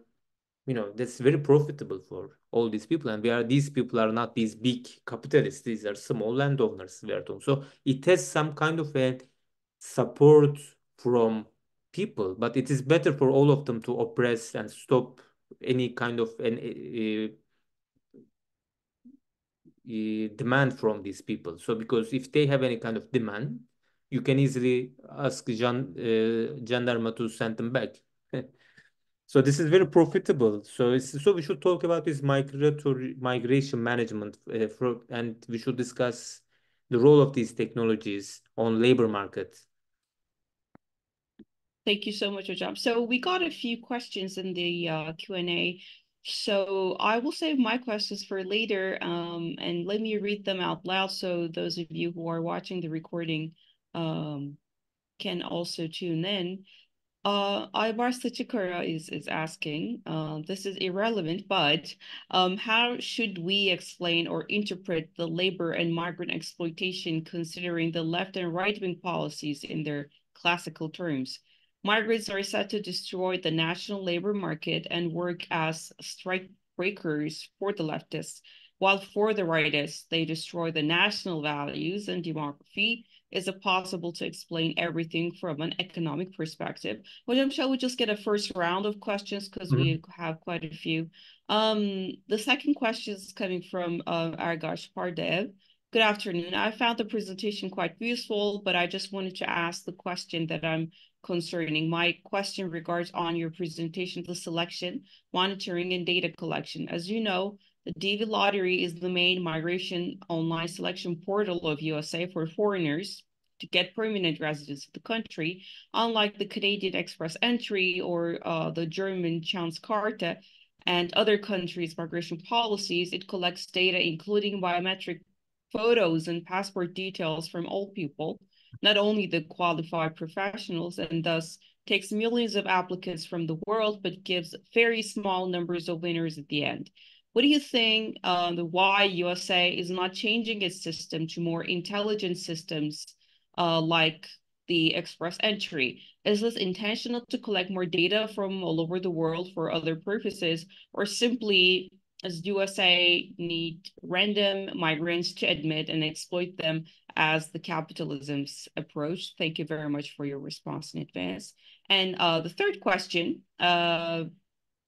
S2: that's very profitable for all these people. And these people are not these big capitalists. These are small landowners we are talking. So it has some kind of a support from people, but it is better for all of them to oppress and stop any kind of demand from these people. So because if they have any kind of demand, you can easily ask gendarme to send them back. So this is very profitable. So we should talk about this migration management, and we should discuss the role of these technologies on labor market.
S1: Thank you so much, Hojam. So we got a few questions in the Q&A. So I will save my questions for later, and let me read them out loud so those of you who are watching the recording can also tune in. Aybar Saçıkara is asking, this is irrelevant, but how should we explain or interpret the labor and migrant exploitation considering the left and right-wing policies in their classical terms? Migrants are said to destroy the national labor market and work as strike breakers for the leftists, while for the rightists, they destroy the national values and demography. Is it possible to explain everything from an economic perspective? William, shall we just get a first round of questions because we have quite a few? The second question is coming from Argash Pardev.
S3: Good afternoon. I found the presentation quite useful, but I just wanted to ask the question that I'm concerning. My question regards on your presentation, the selection, monitoring, and data collection. As you know, the DV Lottery is the main migration online selection portal of USA for foreigners to get permanent residence in the country, unlike the Canadian Express Entry or the German Chanskarte and other countries' migration policies. It collects data, including biometric photos and passport details from all people, not only the qualified professionals, and thus takes millions of applicants from the world, but gives very small numbers of winners at the end. What do you think why USA is not changing its system to more intelligent systems like the express entry? Is this intentional to collect more data from all over the world for other purposes, or simply as USA need random migrants to admit and exploit them as the capitalism's approach? Thank you very much for your response in advance. And the third question from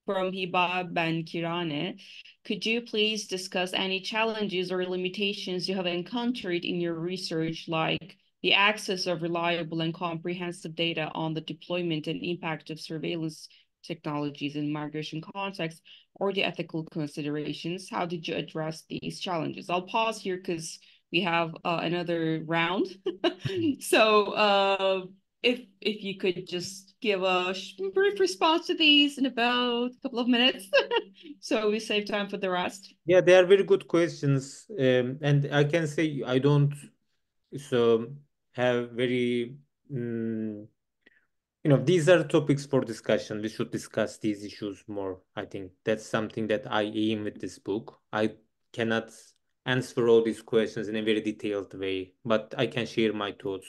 S3: Hiba Ben Kirane, could you please discuss any challenges or limitations you have encountered in your research, like the access of reliable and comprehensive data on the deployment and impact of surveillance technologies in migration context, or the ethical considerations? How did you address these challenges? I'll pause here because we have another round. So if you could just give a brief response to these in about a couple of minutes, so we save time for the rest.
S2: Yeah, they are very good questions. And I can say I don't so have very these are topics for discussion. We should discuss these issues more. I think that's something that I aim with this book. I cannot answer all these questions in a very detailed way, but I can share my thoughts.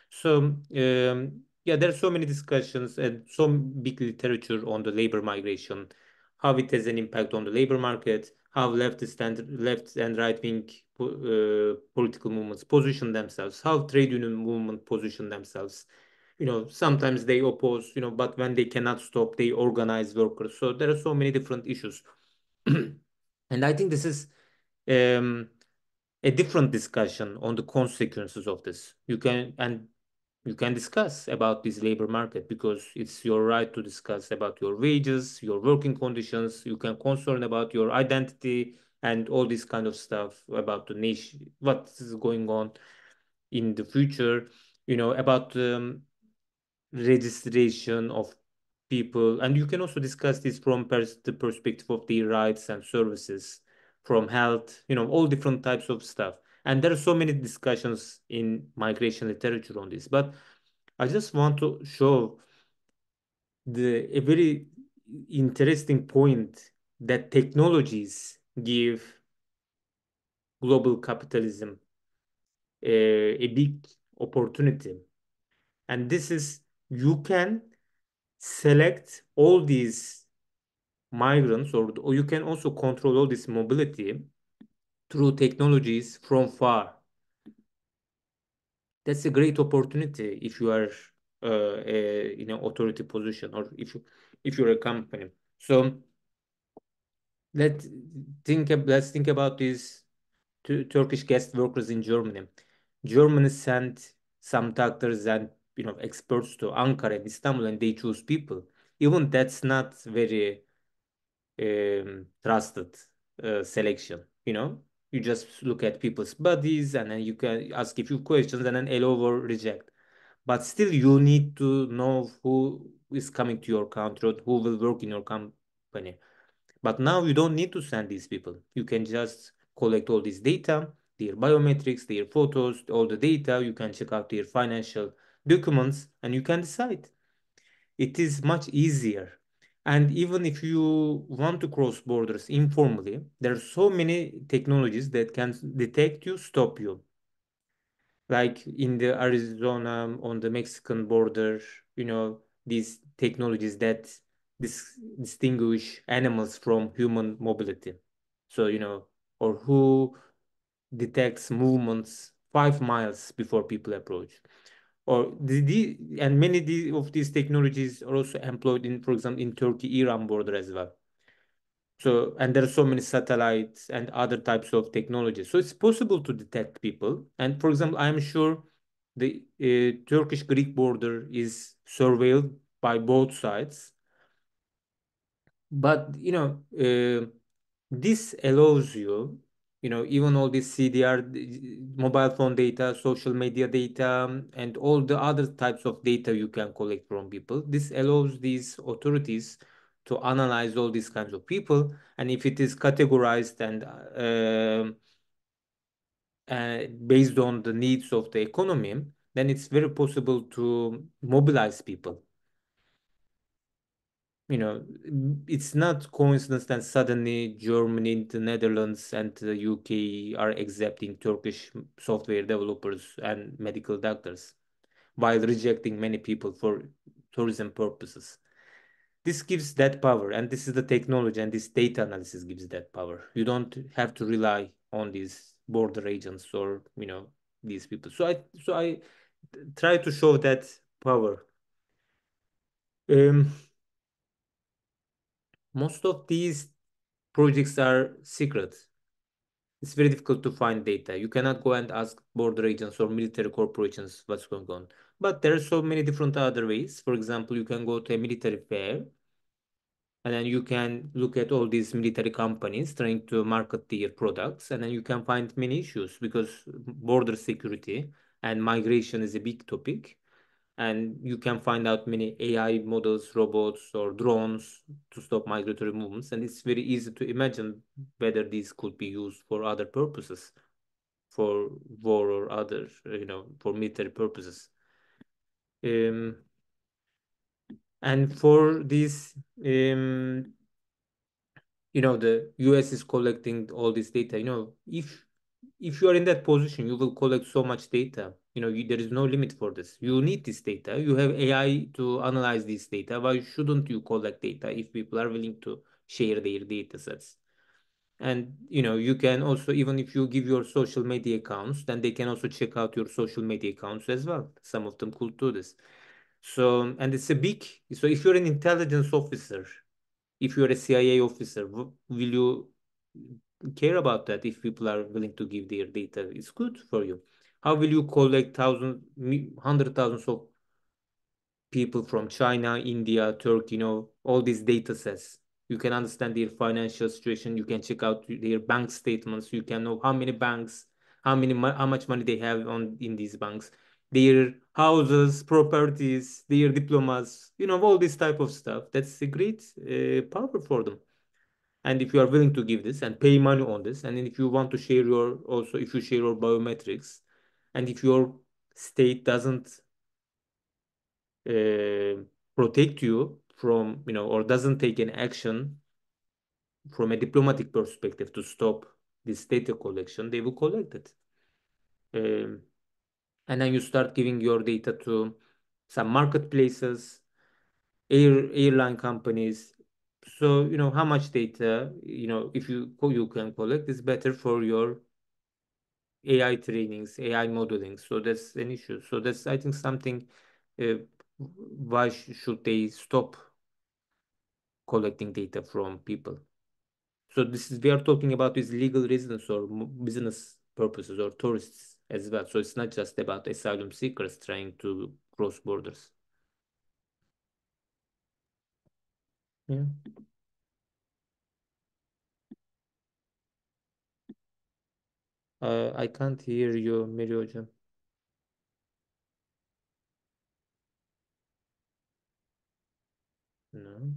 S2: So, yeah, there are so many discussions and so big literature on the labor migration, how it has an impact on the labor market, how left and right wing political movements position themselves, how trade union movement position themselves. Sometimes they oppose, but when they cannot stop, they organize workers. So there are so many different issues. And I think this is um, a different discussion on the consequences of this. You can discuss about this labor market because it's your right to discuss about your wages, your working conditions. You can concern about your identity and all this kind of stuff about the nation, what is going on in the future, about registration of people. And you can also discuss this from the perspective of their rights and services, from health, all different types of stuff. And there are so many discussions in migration literature on this. But I just want to show a very interesting point that technologies give global capitalism a big opportunity. And this is you can select all these migrants, or you can also control all this mobility through technologies from far. That's a great opportunity if you are in an authority position, or if you're a company. So let's think about these Turkish guest workers in Germany. Germany sent some doctors and experts to Ankara and Istanbul, and they choose people. Even that's not very trusted selection. You just look at people's bodies and then you can ask a few questions and then allow or reject. But still, you need to know who is coming to your country, or who will work in your company. But now you don't need to send these people. You can just collect all this data, their biometrics, their photos, all the data. You can check out their financial documents, and you can decide. It is much easier. And even if you want to cross borders informally, there are so many technologies that can detect you, stop you. Like in the Arizona on the Mexican border, these technologies that distinguish animals from human mobility. So, or who detects movements 5 miles before people approach. Or and many of these technologies are also employed in, for example, in Turkey-Iran border as well. So, and there are so many satellites and other types of technology. So it's possible to detect people. And for example, I'm sure the Turkish-Greek border is surveilled by both sides. But, this allows you, even all this CDR, mobile phone data, social media data, and all the other types of data you can collect from people. This allows these authorities to analyze all these kinds of people. And if it is categorized and based on the needs of the economy, then it's very possible to mobilize people. It's not coincidence that suddenly Germany, the Netherlands, and the UK are accepting Turkish software developers and medical doctors while rejecting many people for tourism purposes. This gives that power, and this is the technology, and this data analysis gives that power. You don't have to rely on these border agents or these people. So I try to show that power. Most of these projects are secret. It's very difficult to find data. You cannot go and ask border agents or military corporations what's going on. But there are so many different other ways. For example, you can go to a military fair and then you can look at all these military companies trying to market their products. And then you can find many issues because border security and migration is a big topic. And you can find out many AI models, robots, or drones to stop migratory movements. And it's very easy to imagine whether these could be used for other purposes, for war or other, for military purposes. Um, and for these, the US is collecting all this data. If you are in that position, you will collect so much data. There is no limit for this. You need this data. You have AI to analyze this data. Why shouldn't you collect data if people are willing to share their data sets? And you can also, even if you give your social media accounts, then they can also check out your social media accounts as well. Some of them could do this. So, and it's a big, so if you're an intelligence officer, if you're a CIA officer, will you care about that if people are willing to give their data? It's good for you. How will you collect thousands, hundred thousands of people from China, India, Turkey, all these data sets? You can understand their financial situation. You can check out their bank statements. You can know how many banks, how much money they have in these banks, their houses, properties, their diplomas, all this type of stuff. That's a great power for them. And if you are willing to give this and pay money on this, and then if you want to share if you share your biometrics, and if your state doesn't uh, protect you from, or doesn't take an action from a diplomatic perspective to stop this data collection, they will collect it. Um, and then you start giving your data to some marketplaces, airline companies. So, how much data, if you can collect is better for your AI trainings, AI modeling. So that's an issue. So that's, I think, something, uh, why should they stop collecting data from people? So we are talking about is legal residents or business purposes or tourists as well. So it's not just about asylum seekers trying to cross borders. Yeah. I can't hear you, Merih hocam. No.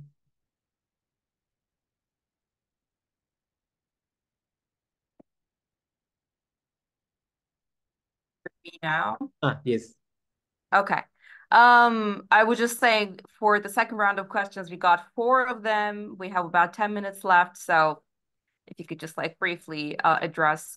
S1: Me now.
S2: Yes.
S1: Okay. I was just saying for the second round of questions, we got four of them. We have about 10 minutes left. So if you could just like briefly address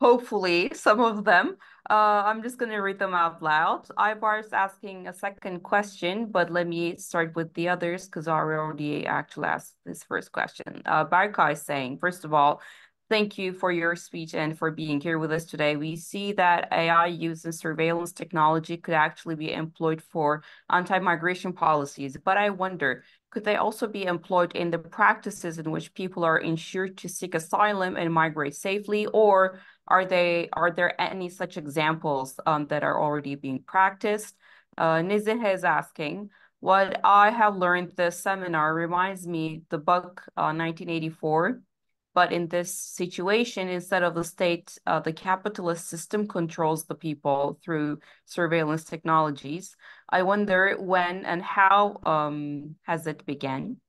S1: hopefully some of them. I'm just gonna read them out loud. Ibar's asking a second question, but let me start with the others because I already actually asked this first question. Barka is saying, first of all, Thank you for your speech and for being here with us today. We see that AI use and surveillance technology could actually be employed for anti-migration policies, but I wonder, could they also be employed in the practices in which people are ensured to seek asylum and migrate safely, or are there any such examples that are already being practiced? Nizih is asking, what I have learned this seminar reminds me the book 1984. But in this situation, instead of the state, the capitalist system controls the people through surveillance technologies. I wonder when and how has it begun?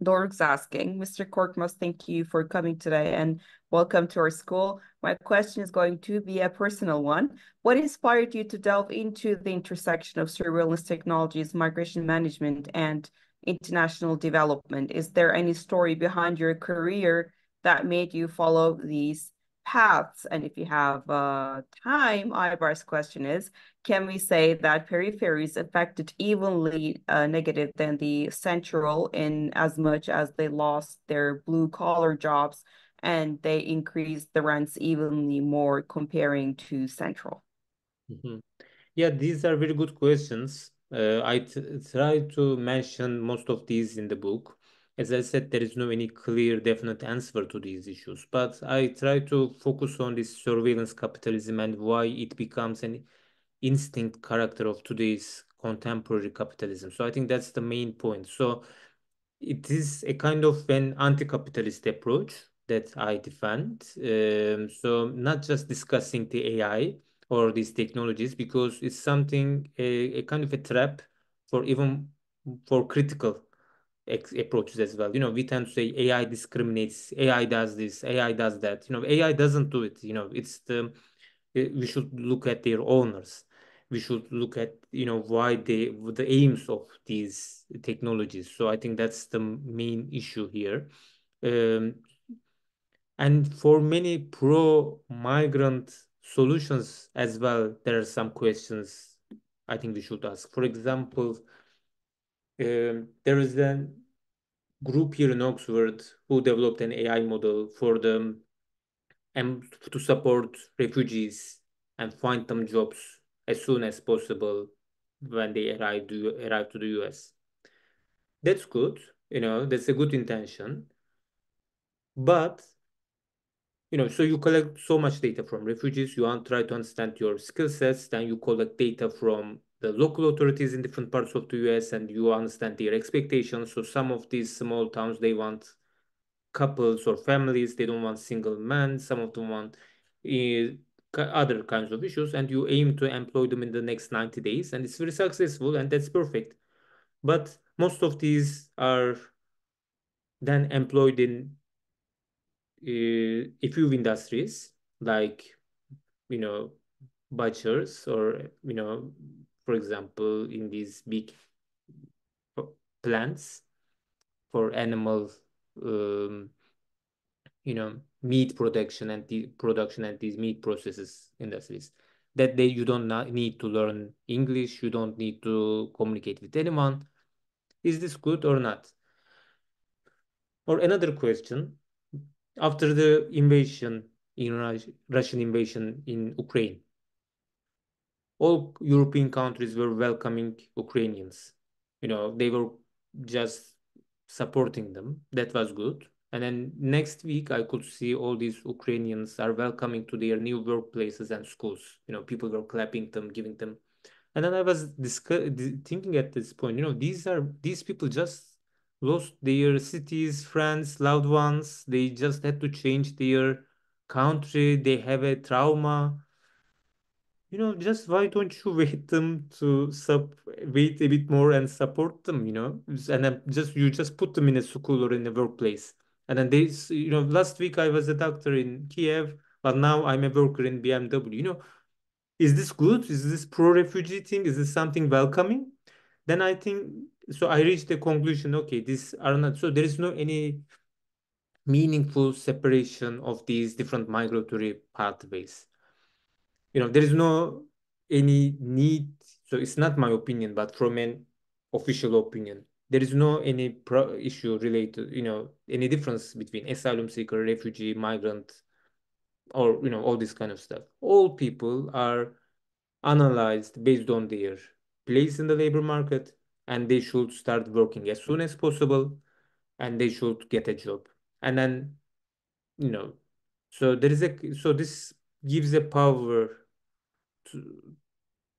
S1: Dork's asking, Mr. Korkmaz, thank you for coming today and welcome to our school. My question is going to be a personal one. What inspired you to delve into the intersection of surveillance technologies, migration management, and international development? Is there any story behind your career that made you follow these paths? And if you have time, Ibar's question is, can we say that peripheries affected evenly negative than the central in as much as they lost their blue collar jobs and they increased the rents evenly more comparing to central?
S2: Mhm. Yeah, these are very good questions. I try to mention most of these in the book. As I said, there is no any clear, definite answer to these issues, but I try to focus on this surveillance capitalism and why it becomes an instinct character of today's contemporary capitalism. So I think that's the main point. So it is a kind of an anti-capitalist approach that I defend. So not just discussing the AI or these technologies because it's something a kind of a trap for even for critical approaches as well. We tend to say AI discriminates, AI does this, AI does that. AI doesn't do it. It's we should look at their owners. We should look at why the aims of these technologies. So I think that's the main issue here. Um, and for many pro-migrant solutions as well, there are some questions I think we should ask. For example, there is a group here in Oxford who developed an AI model for them and to support refugees and find them jobs as soon as possible when they arrive to the US. That's good, that's a good intention. But so you collect so much data from refugees, you want try to understand your skill sets, then you collect data from the local authorities in different parts of the US and you understand their expectations. So some of these small towns, they want couples or families, they don't want single men, some of them want other kinds of issues, and you aim to employ them in the next 90 days, and it's very successful, and that's perfect. But most of these are then employed in a few industries like you know butchers or for example in these big plants for animal um, meat production and the production and these meat processes industries that you don't need to learn English, you don't need to communicate with anyone. Is this good or not? Or another question, after the invasion in Russian invasion in Ukraine, all European countries were welcoming Ukrainians. They were just supporting them. That was good. And then next week, I could see all these Ukrainians are welcoming to their new workplaces and schools. People were clapping them, giving them. And then I was thinking at this point, these people just lost their cities, friends, loved ones. They just had to change their country. They have a trauma. Just why don't you wait them to wait a bit more and support them, and then you just put them in a school or in a workplace. And then last week I was a doctor in Kiev, but now I'm a worker in BMW. Is this good? Is this pro-refugee thing? Is this something welcoming? Then I think so. I reached the conclusion. Okay, these are not so. There is no any meaningful separation of these different migratory pathways. There is no any need. So it's not my opinion, but from an official opinion, There is no any issue related, any difference between asylum seeker, refugee, migrant, or all this kind of stuff. All people are analyzed based on their place in the labor market, and they should start working as soon as possible, and they should get a job. And then, you know, so this gives a power to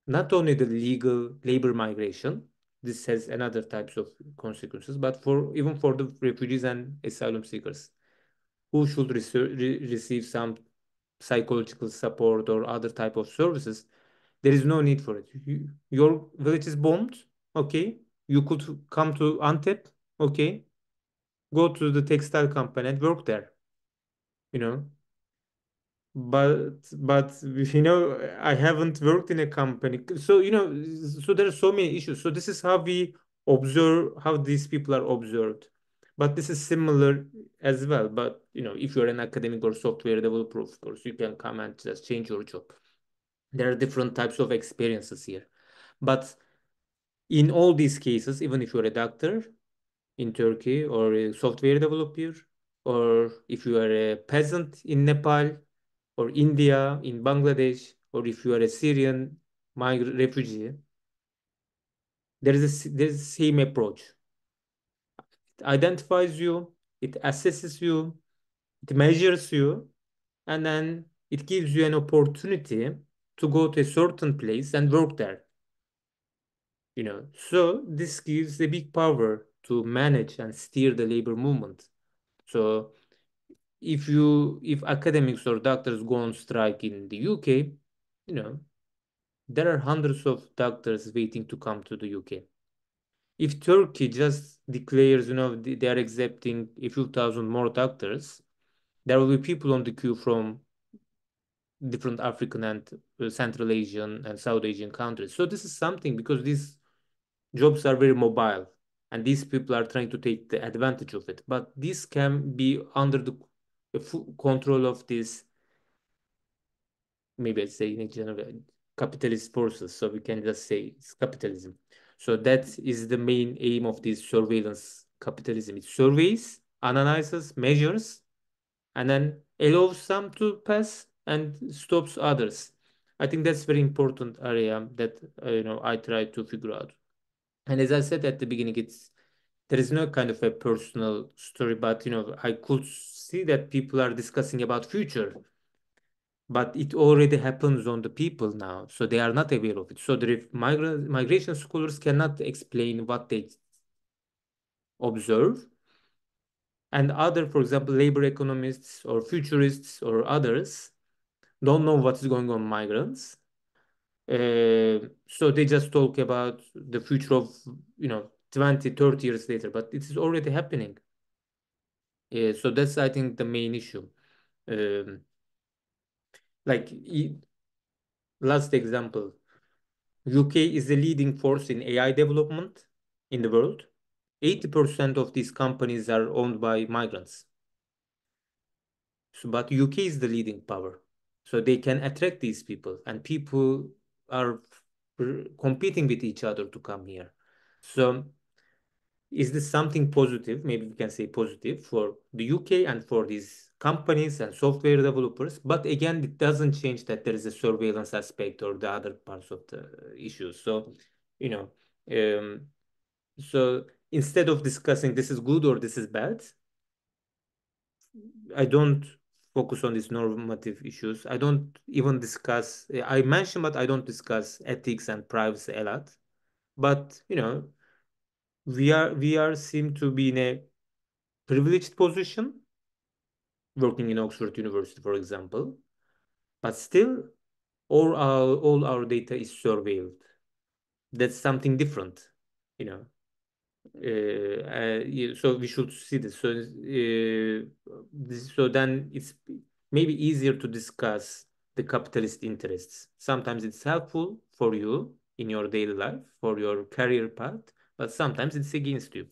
S2: not only the legal labor migration, this has another types of consequences, but for even for the refugees and asylum seekers who should receive some psychological support or other type of services, there is no need for it. Your village is bombed, okay? You could come to Antep, okay? Go to the textile company and work there, you know. But I haven't worked in a company, so so there are so many issues. So this is how we observe how these people are observed. But this is similar as well. But if you're an academic or software developer, of course, you can come and just change your job. There are different types of experiences here. But in all these cases, even if you're a doctor in Turkey or a software developer, or if you are a peasant in Nepal or India, in Bangladesh, or if you are a Syrian migrant refugee, there's the same approach. It identifies you, it assesses you, it measures you, and then it gives you an opportunity to go to a certain place and work there. So this gives a big power to manage and steer the labor movement. So if academics or doctors go on strike in the UK, there are hundreds of doctors waiting to come to the UK. If Turkey just declares, they are accepting a few thousand more doctors, there will be people on the queue from different African and Central Asian and South Asian countries. So this is something, because these jobs are very mobile and these people are trying to take the advantage of it. But this can be under the full control of this, maybe I'd say in general, capitalist forces. So we can just say it's capitalism. So that is the main aim of this surveillance capitalism. It surveys, analyzes, measures, and then allows some to pass and stops others. I think that's very important area that I try to figure out. And as I said at the beginning, there is no kind of a personal story, but I could see that people are discussing about future, but it already happens on the people now, so they are not aware of it. So the migration scholars cannot explain what they observe, and other, for example, labor economists or futurists or others don't know what's going on migrants. So they just talk about the future of 20, 30 years later, but it is already happening. So that's, I think, the main issue. Um, like last example, UK is the leading force in AI development in the world. 80% of these companies are owned by migrants. So, but UK is the leading power. So they can attract these people, and people are competing with each other to come here. So is this something positive? Maybe we can say positive for the UK and for these companies and software developers. But again, it doesn't change that there is a surveillance aspect or the other parts of the issues. So, you know, um, so instead of discussing this is good or this is bad, I don't focus on these normative issues. I don't even discuss, I mention, but I don't discuss ethics and privacy a lot. But, we are seem to be in a privileged position working in Oxford University, for example, but still all our data is surveilled. That's something different, you know. So we should see this. So then it's maybe easier to discuss the capitalist interests. Sometimes it's helpful for you in your daily life, for your career path, but sometimes it's against you.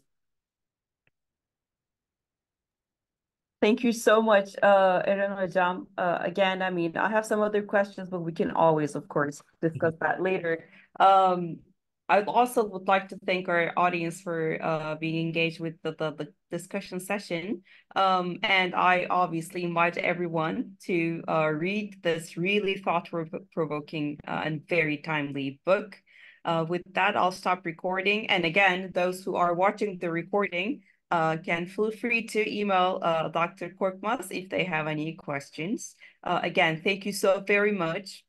S1: Thank you so much, Eren Hocam. Again, I mean, I have some other questions, but we can always, of course, discuss that later. Um, I also would like to thank our audience for being engaged with the discussion session. And I obviously invite everyone to read this really thought-provoking and very timely book. With that, I'll stop recording. And again, those who are watching the recording can feel free to email Dr. Korkmaz if they have any questions. Again, thank you so very much.